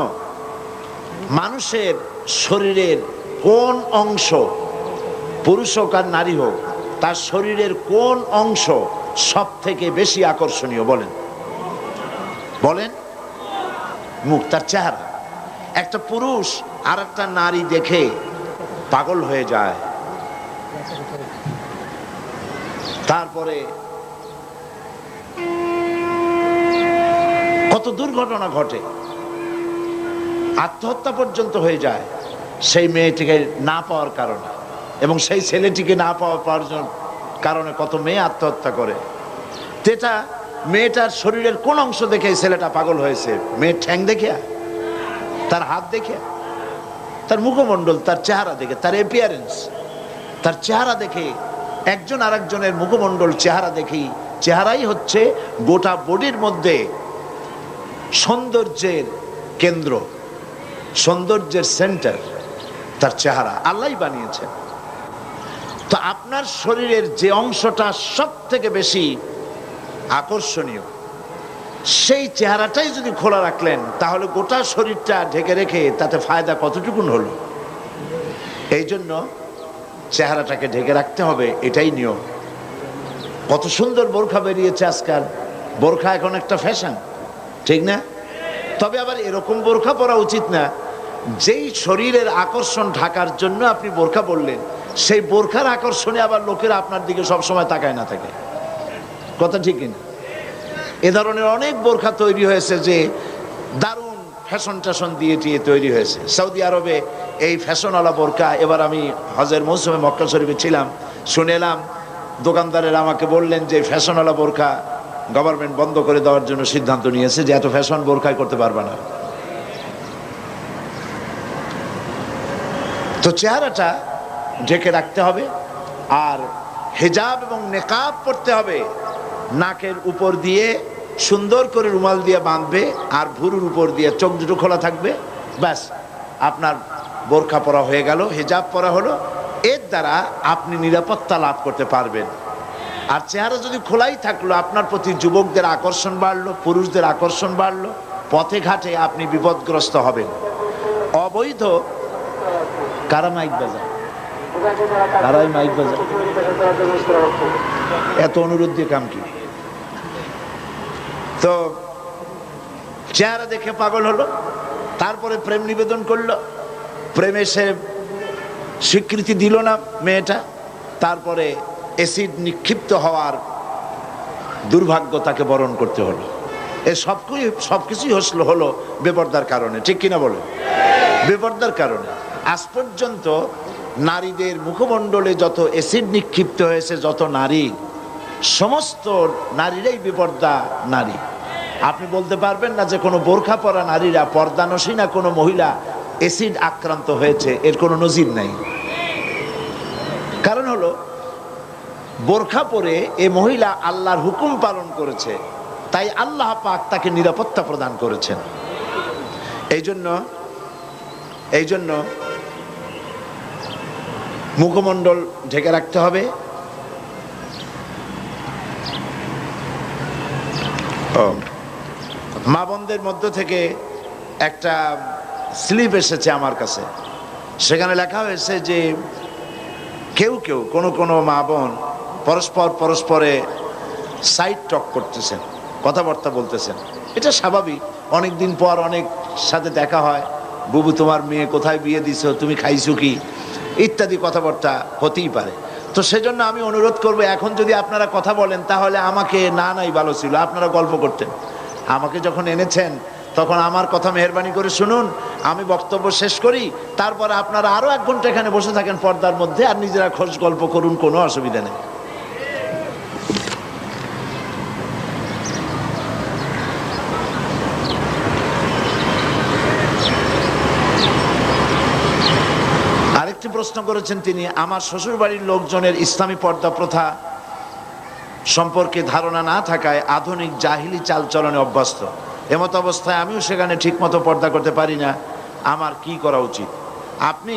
মানুষের শরীরের কোন অংশ, পুরুষ হোক আর নারী হোক, তার শরীরের কোন অংশ সব থেকে বেশি আকর্ষণীয়? বলেন বলেন। মুখ, তার চেহারা। একটা পুরুষ আর একটা নারী দেখে পাগল হয়ে যায়, তারপরে কত দুর্ঘটনা ঘটে, আত্মহত্যা পর্যন্ত হয়ে যায় সেই মেয়েটিকে না পাওয়ার কারণে, এবং সেই ছেলেটিকে না পাওয়ার কারণে কত মেয়ে আত্মহত্যা করে। এটা মেয়েটার শরীরের কোন অংশ দেখে ছেলেটা পাগল হয়েছে? মেয়ের ঠ্যাং দেখে, তার হাত দেখে, তার মুখমণ্ডল, তার চেহারা দেখে, তার অ্যাপিয়ারেন্স, তার চেহারা দেখে। একজন আরেকজনের মুখমণ্ডল, চেহারা দেখি। চেহারাই হচ্ছে গোটা বডির মধ্যে সৌন্দর্যের কেন্দ্র, সৌন্দর্যের সেন্টার তার চেহারা। আল্লাহই বানিয়েছেন। তো আপনার শরীরের যে অংশটা সব থেকে বেশি আকর্ষণীয়, সেই চেহারাটাই যদি খোলা রাখলেন, তাহলে গোটা শরীরটা ঢেকে রেখে তাতে ফায়দা কতটুকুন হলো? এই জন্য চেহারাটাকে ঢেকে রাখতে হবে, এটাই নিয়ম। কত সুন্দর বোরখা বেরিয়েছে আজকাল। বোরখা এখন একটা ফ্যাশন, ঠিক না? তবে আবার এরকম বোরখা পরা উচিত না যেই শরীরের আকর্ষণ ঢাকার জন্য আপনি বোরখা পরলেন, সেই বোরখার আকর্ষণে আবার লোকেরা আপনার দিকে সবসময় তাকায় না থাকে। কথা ঠিক কিনা? এ ধরনের অনেক বোরখা তৈরি হয়েছে যে দারুণ ফ্যাশন ট্যাশন দিয়ে তৈরি হয়েছে। সৌদি আরবে এই ফ্যাশনওয়ালা বোরখা, এবার আমি হজের মৌসুমে মক্কা শরীফে ছিলাম, শুনে এলাম দোকানদারেরা আমাকে বললেন যে ফ্যাশনওয়ালা বোরখা গভর্নমেন্ট বন্ধ করে দেওয়ার জন্য সিদ্ধান্ত নিয়েছে, যে এত ফ্যাশন বোরখাই করতে পারবে না। তো চেহারাটা ঢেকে রাখতে হবে, আর হিজাব এবং নেকাব পড়তে হবে। নাকের উপর দিয়ে সুন্দর করে রুমাল দিয়ে বাঁধবে, আর ভুরুর উপর দিয়ে চোখ দুটো খোলা থাকবে, ব্যাস আপনার বোরখা পরা হয়ে গেল, হিজাব পরা হলো। এর দ্বারা আপনি নিরাপত্তা লাভ করতে পারবেন। আর চেহারা যদি খোলাই থাকলো, আপনার প্রতি যুবকদের আকর্ষণ বাড়লো, পুরুষদের আকর্ষণ বাড়লো, পথে ঘাটে আপনি বিপদগ্রস্ত হবেন। অবৈধ কারা মাইক বাজায়, কারাই মাইক বাজায়, এত অনুরোধ দিয়ে কাম কি? তো চেহারা দেখে পাগল হলো, তারপরে প্রেম নিবেদন করলো, প্রেমে সে স্বীকৃতি দিল না মেয়েটা, তারপরে অ্যাসিড নিক্ষিপ্ত হওয়ার দুর্ভাগ্য তাকে বরণ করতে হলো। এ সবকিছুই হলো বেপরদার কারণে, ঠিক কিনা বলো? বেপরদার কারণে। আজ পর্যন্ত নারীদের মুখমণ্ডলে যত অ্যাসিড নিক্ষিপ্ত হয়েছে, যত নারী, সমস্ত নারীরাই বেপর্দা নারী। আপনি বলতে পারবেন না যে কোনো বোরখা পরা নারীরা, পর্দানসীনা কোনো মহিলা অ্যাসিড আক্রান্ত হয়েছে, এর কোনো নজির নাই। কারণ হলো বোরখা পরে এ মহিলা আল্লাহর হুকুম পালন করেছে, তাই আল্লাহ পাক তাকে নিরাপত্তা প্রদান করেছেন। এই জন্য এই জন্য মুখমণ্ডল ঢেকে রাখতে হবে। মা বোনদের মধ্য থেকে একটা স্লিপ এসেছে আমার কাছে, সেখানে লেখা হয়েছে যে কেউ কেউ কোনো মা বোন পরস্পরে সাইড টক করতেছেন, কথাবার্তা বলতেছেন। এটা স্বাভাবিক, অনেক দিন পর অনেক সাথে দেখা হয়, বুবু তোমার মেয়ে কোথায় বিয়ে দিছো, তুমি খাইছো কি, ইত্যাদি কথাবার্তা হতেই পারে। তো সেজন্য আমি অনুরোধ করব, এখন যদি আপনারা কথা বলেন তাহলে আমাকে নাই ভালো ছিল, আপনারা গল্প করতেন। আমাকে যখন এনেছেন তখন আমার কথা মেহেরবানি করে শুনুন, আমি বক্তব্য শেষ করি, তারপরে আপনারা আরো 1 ঘন্টা এখানে বসে থাকেন পর্দার মধ্যে, আর নিজেরা খোঁজ গল্প করুন, কোনো অসুবিধা নেই। আরেকটি প্রশ্ন করেছেন তিনি, আমার শ্বশুর বাড়ির লোকজনের ইসলামী পর্দা প্রথা সম্পর্কে ধারণা না থাকায় আধুনিক জাহিলি চালচলনে অভ্যস্ত। এমত অবস্থায় আমিও সেখানে ঠিকমতো পর্দা করতে পারি না, আমার কি করা উচিত? আপনি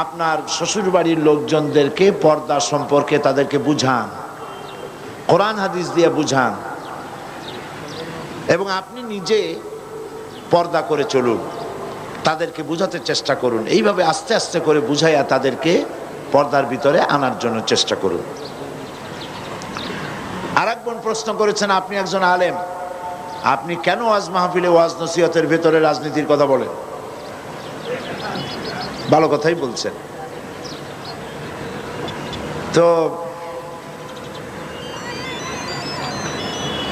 আপনার শ্বশুর বাড়ির লোকজনদেরকে পর্দা সম্পর্কে তাদেরকে বুঝান, কোরআন হাদিস দিয়ে বুঝান, এবং আপনি নিজে পর্দা করে চলুন, তাদেরকে বুঝাতে চেষ্টা করুন। এইভাবে আস্তে আস্তে করে বুঝাইয়া তাদেরকে পর্দার ভিতরে আনার জন্য চেষ্টা করুন। আরেক বোন প্রশ্ন করেছেন, আপনি একজন আলেম, আপনি কেন ওয়াজ মাহফিলে ওয়াজ নসিহতের ভেতরে রাজনীতির কথা বলেন? ভালো কথাই বলছেন। তো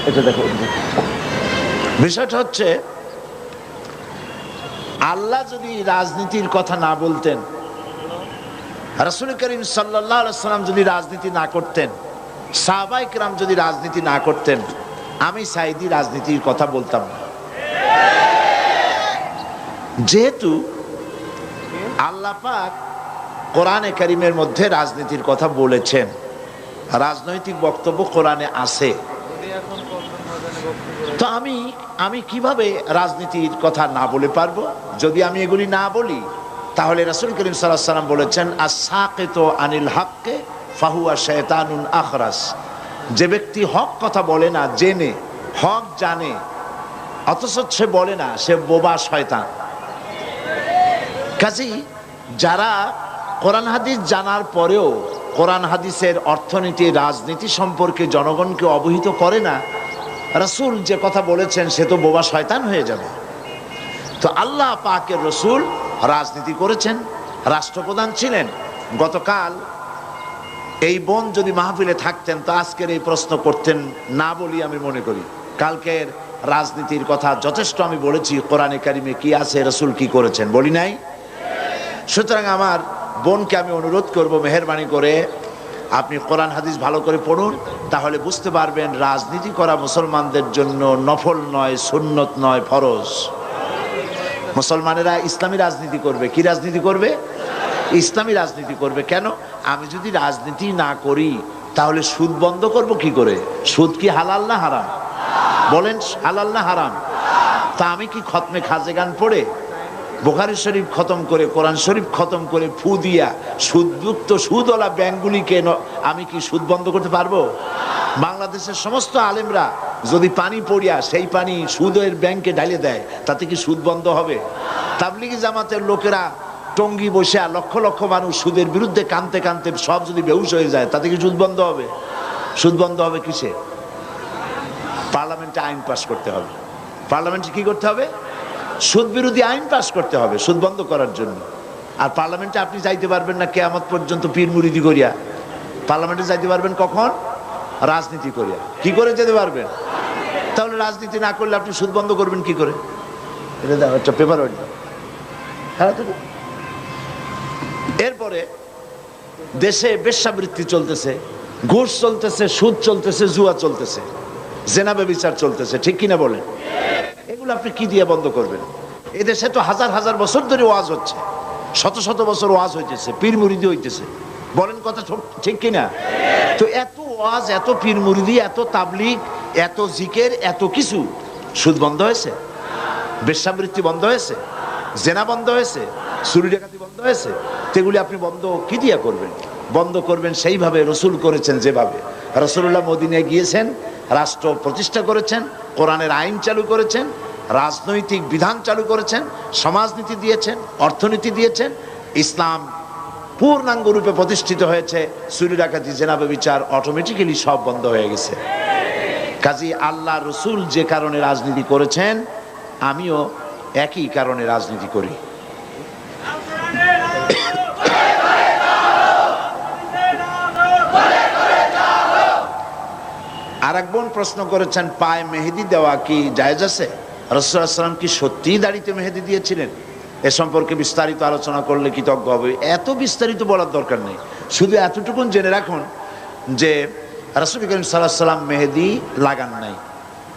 এটা দেখো, বিষয়টা হচ্ছে, আল্লাহ যদি রাজনীতির কথা না বলতেন, রাসূল করিম সাল্লাল্লাহু আলাইহি ওয়াসাল্লাম যদি রাজনীতি না করতেন, সাহাবায়ে কেরাম যদি রাজনীতি না করতেন, আমি সাঈদী রাজনীতির কথা বলতাম না। যেহেতু আল্লাহ পাক কোরআনে কারীমের মধ্যে রাজনীতির কথা বলেছেন, রাজনৈতিক বক্তব্য কোরআনে আছে, তো আমি কিভাবে রাজনীতির কথা না বলে পারবো? যদি আমি এগুলি না বলি, তাহলে রাসূল করিম সাল্লাল্লাহু আলাইহি ওয়াসাল্লাম বলেছেন, আস-সাকিতু আনিল হাক্কি ফাহুয়া শায়তানুন আখরাস। যে ব্যক্তি হক কথা বলে না, জেনে হক জানে অথচ সে বলে না, সে বোবা শয়তান। কাজেই যারা কোরআন হাদিস জানার পরেও কোরআন হাদিসের অর্থনীতি, রাজনীতি সম্পর্কে জনগণকে অবহিত করে না, রাসূল যে কথা বলেছেন সে তো বোবা শয়তান হয়ে যাবে। তো আল্লাহ পাকের রাসূল রাজনীতি করেছেন, রাষ্ট্রপ্রধান ছিলেন। গতকাল এই বোন যদি মাহফিলে থাকতেন তো আজকের এই প্রশ্ন করতেন না বলি আমি মনে করি। কালকের রাজনীতির কথা যথেষ্ট আমি বলেছি, কোরআনে কারিমে কি আছে, রাসূল কি করেছেন, বলি নাই? সুতরাং আমার বোনকে আমি অনুরোধ করব, মেহেরবানি করে আপনি কোরআন হাদিস ভালো করে পড়ুন, তাহলে বুঝতে পারবেন রাজনীতি করা মুসলমানদের জন্য নফল নয়, সুন্নত নয়, ফরজ। মুসলমানেরা ইসলামী রাজনীতি করবে। কি রাজনীতি করবে? ইসলামী রাজনীতি করবে। কেন? আমি যদি রাজনীতি না করি তাহলে সুদ বন্ধ করব কি করে? সুদ কি হালাল না হারাম? বলেন, হালাল না হারাম? তা আমি কি খতমে খাজেগান পড়ে, বুখারী শরীফ খতম করে, কোরআন শরীফ খতম করে ফু দিয়া সুদযুক্ত সুদওয়ালা ব্যাংকগুলিকে আমি কি সুদ বন্ধ করতে পারবো? বাংলাদেশের সমস্ত আলেমরা যদি পানি পড়িয়া সেই পানি সুদের ব্যাংকে ঢালে দেয়, তাতে কি সুদ বন্ধ হবে? তাবলিগি জামাতের লোকেরা টঙ্গি বসে লক্ষ লক্ষ মানুষ সুদের বিরুদ্ধে কানতে কানতে সব যদি বেহুশ হয়ে যায়, তাতে কি সুদ বন্ধ হবে? সুদ বন্ধ হবে কিসে? পার্লামেন্টে আইন পাস করতে হবে। পার্লামেন্টে কি করতে হবে? সুদ বিরোধী আইন পাস করতে হবে সুদ বন্ধ করার জন্য। আর পার্লামেন্টে আপনি যাইতে পারবেন না কিয়ামত পর্যন্ত পীর মুরিদি করিয়া। পার্লামেন্টে যাইতে পারবেন কখন? রাজনীতি করিয়া। কি করে যেতে পারবেন? তাহলে রাজনীতি না করলে আপনি সুদ বন্ধ করবেন কি করে? এটা দাও, একটা পেপার ওয়ার্ড দাও। এরপরে দেশে বেশ্যাবৃত্তি চলতেছে, ঘুষ চলতেছে, সুদ চলতেছে, জুয়া চলতেছে, জেনা ব্যভিচার চলতেছে, ঠিক কিনা বলেন? এগুলো আপনি কি দিয়ে বন্ধ করবেন? এদেশে তো হাজার হাজার বছর ধরে ওয়াজ হচ্ছে, শত শত বছর ওয়াজ হইতেছে, পীর মুরিদি হইতেছে, বলেন কথা ঠিক কিনা? তো এত ওয়াজ, এত পীর মুরিদি, এত তাবলিগ, এত জিকের, এত কিছু, সুদ বন্ধ হয়েছে? বেশ্যাবৃত্তি বন্ধ হয়েছে? জেনা বন্ধ হয়েছে? চুরি ডাকাতি বন্ধ হয়েছে? সেগুলি আপনি বন্ধ কি দিয়া করবেন? বন্ধ করবেন সেইভাবে রসুল করেছেন, যেভাবে রাসূলুল্লাহ মদিনায় গিয়েছেন, রাষ্ট্র প্রতিষ্ঠা করেছেন, কোরআনের আইন চালু করেছেন, রাজনৈতিক বিধান চালু করেছেন, সমাজনীতি দিয়েছেন, অর্থনীতি দিয়েছেন, ইসলাম পূর্ণাঙ্গ রূপে প্রতিষ্ঠিত হয়েছে। চুরি ডাকাতি জেনা ব্যভিচার অটোমেটিক্যালি সব বন্ধ হয়ে গেছে। কাজী আল্লাহ রসুল যে কারণে রাজনীতি করেছেন, আমিও একই কারণে রাজনীতি করি। আর এক বোন প্রশ্ন করেছেন, পায়ে মেহেদি দেওয়া কি জায়েজ আছে? রাসূলুল্লাহ সাল্লাল্লাহু আলাইহি ওয়াসাল্লাম কি সত্যিই দাড়িতে মেহেদি দিয়েছিলেন? এ সম্পর্কে বিস্তারিত আলোচনা করলে কৃতজ্ঞ হবে। এত বিস্তারিত বলার দরকার নেই, শুধু এতটুকুন জেনে রাখুন যে রাসূল করিম সাল্লাল্লাহু আলাইহি ওয়াসাল্লাম মেহেদি লাগান নাই,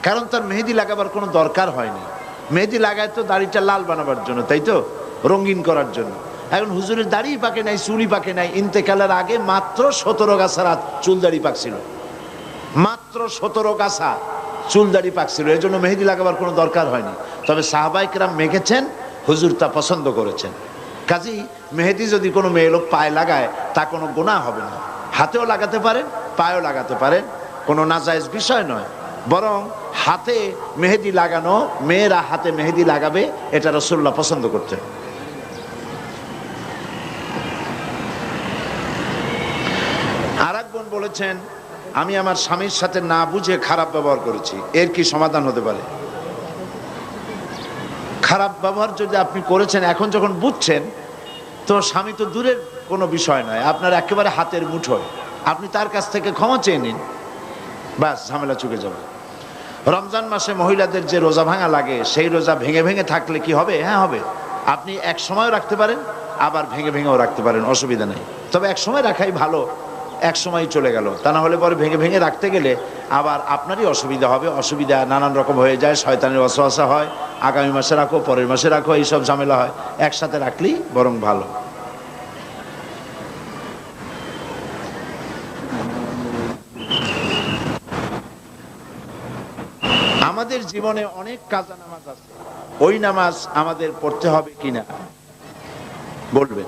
কারণ তার মেহেদি লাগাবার কোনো দরকার হয়নি। মেহেদি লাগায় তো দাড়িটা লাল বানাবার জন্য, তাই তো, রঙিন করার জন্য। এখন হুজুরের দাড়ি পাকে নাই, চুলি পাকে নাই, ইন্তেকালের আগে মাত্র 17 গাছা চুল দাড়ি পাকছিল, মাত্র 17 গাছা চুল দাড়ি পাকছিল, এই জন্য মেহেদি লাগাবার কোনো দরকার হয়নি। তবে সাহাবায়ে কেরাম মেখেছেন, হুজুর তা পছন্দ করেছেন। কাজেই মেহেদি যদি কোনো মেয়ে লোক পায়ে লাগায় তা কোনো গুনাহ হবে না। হাতেও লাগাতে পারেন, পায়েও লাগাতে পারেন, কোনো নাজায়েজ বিষয় নয়। বরং হাতে মেহেদি লাগানো, মেয়েরা হাতে মেহেদি লাগাবে, এটা রাসূলুল্লাহ পছন্দ করতেন। আর এক বোন বলেছেন, আমি আমার স্বামীর সাথে না বুঝে খারাপ ব্যবহার করেছি, এর কি সমাধান হতে পারে? খারাপ ব্যবহার যদি আপনি করেছেন, এখন যখন বুঝছেন, তো স্বামী তো দূরের কোনো বিষয় নয়, আপনার একেবারে হাতের মুঠোয়, আপনি তার কাছ থেকে ক্ষমা চেয়ে নিন, ব্যাস ঝামেলা চুকে যাবে। রমজান মাসে মহিলাদের যে রোজা ভাঙা লাগে, সেই রোজা ভেঙে ভেঙে থাকলে কি হবে? হ্যাঁ হবে। আপনি এক সময়ও রাখতে পারেন, আবার ভেঙে ভেঙেও রাখতে পারেন, অসুবিধা নেই। তবে এক সময় রাখাই ভালো, এক সময় চলে গেল, তা না হলে পরে ভেঙে ভেঙে রাখতে গেলে আবার আপনারই অসুবিধা হবে, অসুবিধা নানান রকম হয়ে যায়, শয়তানের ওয়াসওয়াসা হয়, আগামী মাসে রাখো, পরের মাসে রাখো, এইসব ঝামেলা হয়। একসাথে রাখলেই বরং ভালো। আমাদের জীবনে অনেক কাজা নামাজ আছে, ওই নামাজ আমাদের পড়তে হবে কিনা বলবেন?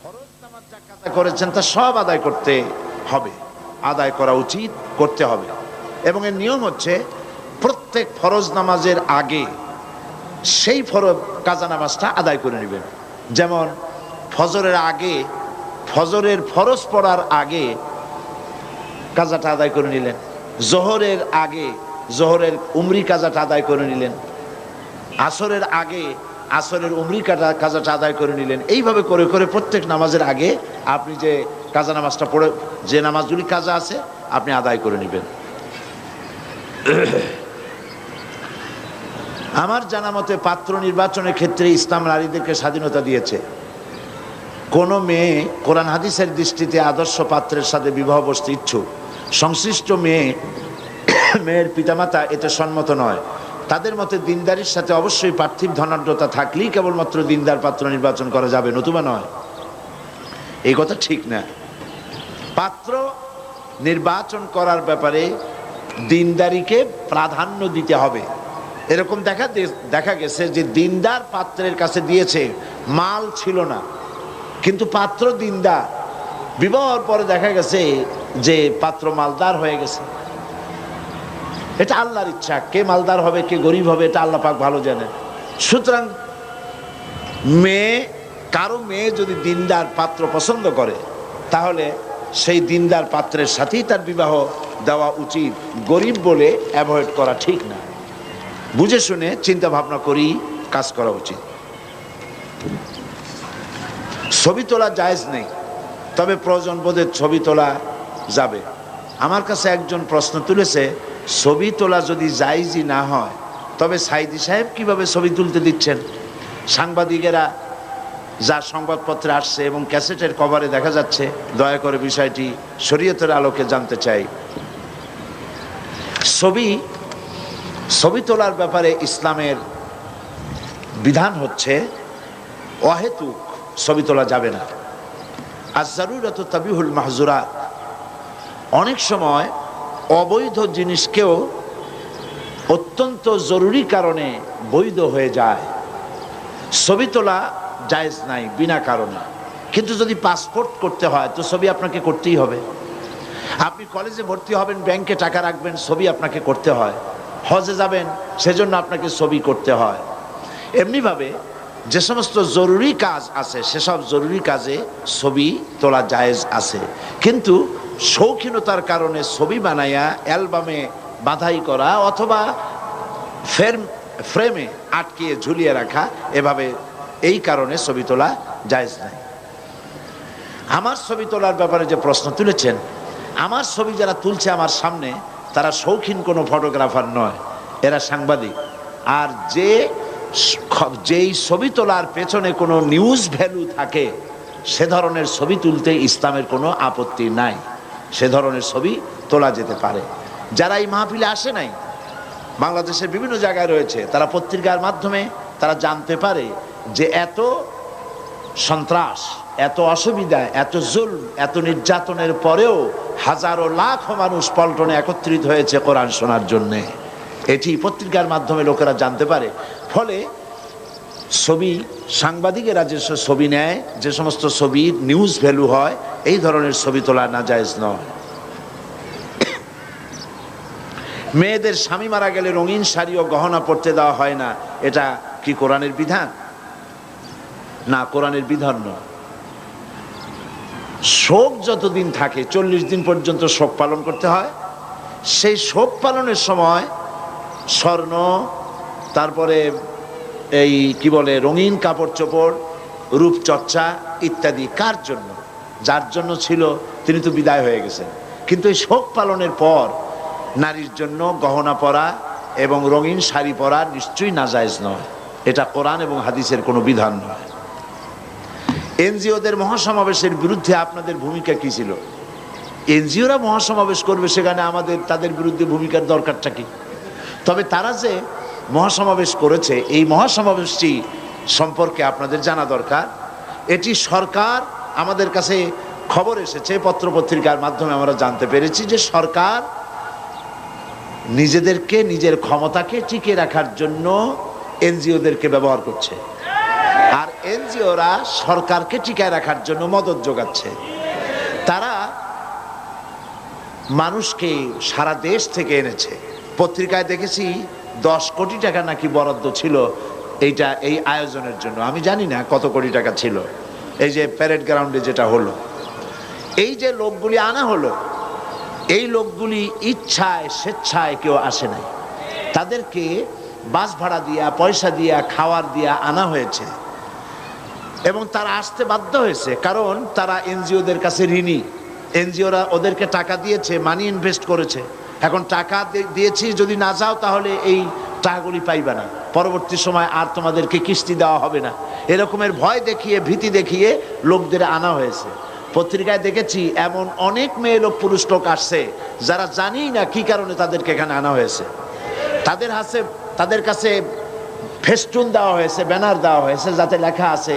ফরজ নামাজ যা কাজা করেছেন তা সব আদায় করতে হবে, আদায় করা উচিত, করতে হবে। এবং এর নিয়ম হচ্ছে, প্রত্যেক ফরজ নামাজের আগে সেই ফরজ কাজা নামাজটা আদায় করে নেবেন। যেমন ফজরের আগে, ফজরের ফরজ পড়ার আগে কাজাটা আদায় করে নিলেন, জোহরের আগে জোহরের উমরি কাজাটা আদায় করে নিলেন, আসরের আগে আসরের উমরি কাজাটা আদায় করে নিলেন। এইভাবে করে করে প্রত্যেক নামাজের আগে আপনি যে কাজা নামাজটা পড়ে, যে নামাজগুলি কাজা আছে, আপনি আদায় করে নেবেন। আমার জানা মতে পাত্র নির্বাচনের ক্ষেত্রে ইসলাম নারীদেরকে স্বাধীনতা দিয়েছে। কোনো মেয়ে কোরআন হাদিসের দৃষ্টিতে আদর্শ পাত্রের সাথে বিবাহ বসতে ইচ্ছুক, সংশ্লিষ্ট মেয়ের পিতামাতা এতে সম্মত নয়। তাদের মতে দিনদারির সাথে অবশ্যই পার্থিব ধনাঢ্যতা থাকলেই কেবলমাত্র দিনদার পাত্র নির্বাচন করা যাবে, নতুবা নয়। এই কথা ঠিক না। পাত্র নির্বাচন করার ব্যাপারে দিনদারিকে প্রাধান্য দিতে হবে। এরকম দেখা গেছে যে দিনদার পাত্রের কাছে দিয়েছে, মাল ছিল না, কিন্তু পাত্র দিনদার। বিবাহের পরে দেখা গেছে যে পাত্র মালদার হয়ে গেছে। এটা আল্লাহর ইচ্ছা, কে মালদার হবে কে গরিব হবে এটা আল্লাহ পাক ভালো জানেন। সুতরাং কারো মেয়ে যদি দিনদার পাত্র পছন্দ করে, তাহলে সেই দিনদার পাত্রের সাথেই তার বিবাহ দেওয়া উচিত। গরিব বলে অ্যাভয়েড করা ঠিক না। বুঝে শুনে চিন্তা ভাবনা করি কাজ করা উচিত। ছবি তোলা জায়েজ নেই, তবে প্রয়োজন বোধে ছবি তোলা যাবে। আমার কাছে একজন প্রশ্ন তুলেছে, ছবি তোলা যদি জায়েজই না হয়, তবে সাইদি সাহেব কিভাবে ছবি তুলতে দিচ্ছেন? সাংবাদিকেরা যা সংবাদপত্রে আসছে এবং ক্যাসেটের কভারে দেখা যাচ্ছে, দয়া করে বিষয়টি শরীয়তের আলোকে জানতে চাই। ছবি তোলার ব্যাপারে ইসলামের বিধান হচ্ছে, অহেতুক ছবি তোলা যাবে না। আজ-জারুরাত তাবিহুল মাহজুরাত। অনেক সময় অবৈধ জিনিসকেও অত্যন্ত জরুরি কারণে বৈধ হয়ে যায়। ছবি তোলা জায়েজ নাই বিনা কারণে। কিন্তু যদি পাসপোর্ট করতে হয় তো ছবি আপনাকে করতেই হবে। আপনি কলেজে ভর্তি হবেন, ব্যাংকে টাকা রাখবেন, ছবি আপনাকে করতে হয়। হজে যাবেন, সেজন্য আপনাকে ছবি করতে হয়। এমনিভাবে যে সমস্ত জরুরি কাজ আছে সেসব জরুরি কাজে ছবি তোলা জায়েজ আছে। কিন্তু শৌখিনতার কারণে ছবি বানাইয়া অ্যালবামে বাঁধাই করা অথবা ফ্রেমে আটকিয়ে ঝুলিয়ে রাখা, এভাবে এই কারণে ছবি তোলা জায়েজ নাই। আমার ছবি তোলার ব্যাপারে যে প্রশ্ন তুলেছেন, আমার ছবি যারা তুলছে আমার সামনে তারা শৌখিন কোনো ফটোগ্রাফার নয়, এরা সাংবাদিক। আর যেই ছবি তোলার পেছনে কোনো নিউজ ভ্যালু থাকে সে ধরনের ছবি তুলতে ইসলামের কোনো আপত্তি নাই, সে ধরনের ছবি তোলা যেতে পারে। যারা এই মাহফিলে আসে নাই, বাংলাদেশের বিভিন্ন জায়গায় রয়েছে, তারা পত্রিকার মাধ্যমে তারা জানতে পারে যে এত সন্ত্রাস, এত অসুবিধা, এত জুলম, এত নির্যাতনের পরেও হাজারো লাখ মানুষ পল্টনে একত্রিত হয়েছে কোরআন শোনার জন্যে। এটি পত্রিকার মাধ্যমে লোকেরা জানতে পারে। ফলে ছবি, সাংবাদিকেরা যে ছবি নেয়, যে সমস্ত ছবির নিউজ ভ্যালু হয়, এই ধরনের ছবি তোলা নাজায়েজ নয়। মেয়েদের স্বামী মারা গেলে রঙিন শাড়ি ও গহনা পরতে দেওয়া হয় না, এটা কি কোরআনের বিধান? না, কোরআনের বিধান নয়। শোক যতদিন থাকে, 40 দিন পর্যন্ত শোক পালন করতে হয়। সেই শোক পালনের সময় স্বর্ণ, তারপরে এই কি বলে রঙিন কাপড় চোপড়, রূপচর্চা ইত্যাদি কার জন্য? যার জন্য ছিল তিনি তো বিদায় হয়ে গেছেন। কিন্তু এই শোক পালনের পর নারীর জন্য গহনা পরা এবং রঙিন শাড়ি পরা নিশ্চয়ই নাজায়েজ নয়। এটা কোরআন এবং হাদিসের কোনো বিধান নয়। এনজিওদের মহাসমাবেশের বিরুদ্ধে আপনাদের ভূমিকা কি ছিল? এনজিওরা মহাসমাবেশ করবে, সেখানে তাদের বিরুদ্ধে ভূমিকার দরকারটা কি? তবে তারা যে মহাসমাবেশ করেছে, এই মহাসমাবেশটি সম্পর্কে আপনাদের জানা দরকার। এটি সরকার, আমাদের কাছে খবর এসেছে, পত্রপত্রিকার মাধ্যমে আমরা জানতে পেরেছি যে সরকার নিজেদেরকে, নিজের ক্ষমতাকে টিকে রাখার জন্য এনজিওদেরকে ব্যবহার করছে, আর এনজিওরা সরকারকে টিকায় রাখার জন্য মদত যোগাচ্ছে। তারা মানুষকে সারা দেশ থেকে এনেছে। পত্রিকায় দেখেছি 10 কোটি টাকা নাকি বরাদ্দ ছিল এই আয়োজনের জন্য। আমি জানি না কত কোটি টাকা ছিল। এই যে প্যারেড গ্রাউন্ডে যেটা হলো, এই যে লোকগুলি আনা হলো, এই লোকগুলি ইচ্ছায় স্বেচ্ছায় কেউ আসে নাই। তাদেরকে বাস ভাড়া দিয়া, পয়সা দিয়া, খাওয়ার দিয়া আনা হয়েছে এবং তারা আসতে বাধ্য হয়েছে, কারণ তারা এনজিওদের কাছে ঋণী। এনজিওরা ওদেরকে টাকা দিয়েছে, মানি ইনভেস্ট করেছে। এখন টাকা দিয়েছি, যদি না যাও তাহলে এই টাকাগুলি পাইবে না, পরবর্তী সময় আর তোমাদেরকে কিস্তি দেওয়া হবে না, এরকমের ভয় দেখিয়ে, ভীতি দেখিয়ে লোকদের আনা হয়েছে। পত্রিকায় দেখেছি এমন অনেক মেয়ে লোক, পুরুষ লোক আসছে যারা জানি না কি কারণে তাদেরকে এখানে আনা হয়েছে। তাদের কাছে ফেস্টুন দেওয়া হয়েছে, ব্যানার দেওয়া হয়েছে, যাতে লেখা আছে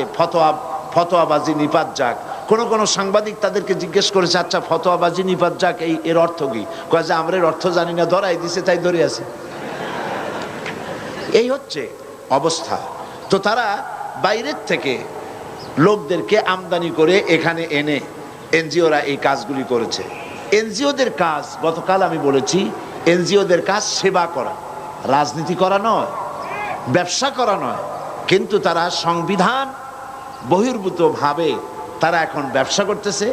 ফতোয়াবাজি নিপাত যাক। কোন সাংবাদিক তাদেরকে জিজ্ঞেস করেছে, আচ্ছা ফতোয়াবাজি নিপাত যাক এর অর্থ কি? কয় যে আমরা এর অর্থ জানি না, ধরাই দিছে তাই ধরে আছে। এই হচ্ছে অবস্থা। তো তারা বাইরের থেকে লোকদেরকে আমদানি করে এখানে এনে এনজিওরা এই কাজগুলি করেছে। এনজিওদের কাজ, গতকাল আমি বলেছি, এনজিওদের কাজ সেবা করা, রাজনীতি করা নয়, ব্যবসা করা নয়। কিন্তু তারা সংবিধান বহির্ভূত ভাবে তারা এখন ব্যবসা করতেছে,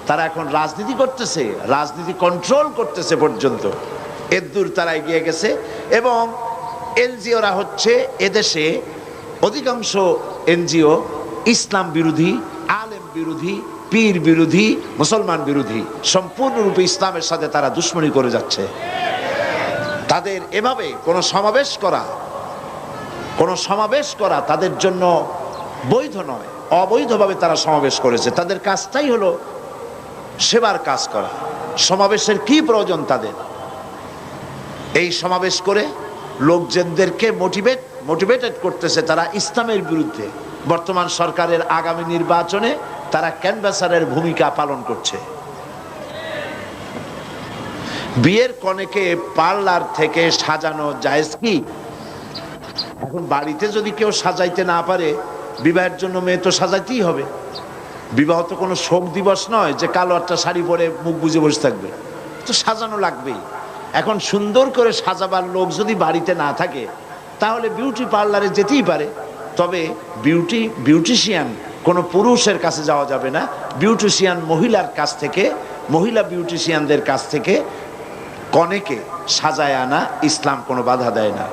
তারা এখন রাজনীতি করতেছে, রাজনীতি কন্ট্রোল করতেছে পর্যন্ত এদূর তারা এগিয়ে গেছে। এবং এনজিওরা হচ্ছে এদেশে অধিকাংশ এনজিও ইসলাম বিরোধী, আলেম বিরোধী, পীর বিরোধী, মুসলমান বিরোধী, সম্পূর্ণরূপে ইসলামের সাথে তারা দুশ্মনী করে যাচ্ছে। তাদের এভাবে কোনো সমাবেশ করা তাদের জন্য বৈধ নয়, অবৈধভাবে তারা সমাবেশ করেছে। তাদের কাজটাই হলো সেবার কাজ করা। সমাবেশের কি প্রয়োজন তাদের? এই সমাবেশ করে লোকজনদেরকে মোটিভেটেড করতেছে তারা ইসলামের বিরুদ্ধে। বর্তমান সরকারের আগামী নির্বাচনে তারা ক্যানভাসারের ভূমিকা পালন করছে। বিয়ের কনেকে পার্লার থেকে সাজানো জায়েজ কি? এখন বাড়িতে যদি কেউ সাজাইতে না পারে বিবাহের জন্য মেয়ে তো সাজাইতেই হবে। বিবাহ তো কোনো শোক দিবস নয় যে কালো একটা শাড়ি পরে মুখ বুজে বসে থাকবে, তো সাজানো লাগবেই। এখন সুন্দর করে সাজাবার লোক যদি বাড়িতে না থাকে তাহলে বিউটি পার্লারে যেতেই পারে, তবে বিউটিশিয়ান কোনো পুরুষের কাছে যাওয়া যাবে না। বিউটিশিয়ান মহিলার কাছ থেকে, মহিলা বিউটিশিয়ানদের কাছ থেকে কনেকে সাজায় আনা ইসলাম কোনো বাধা দেয় না।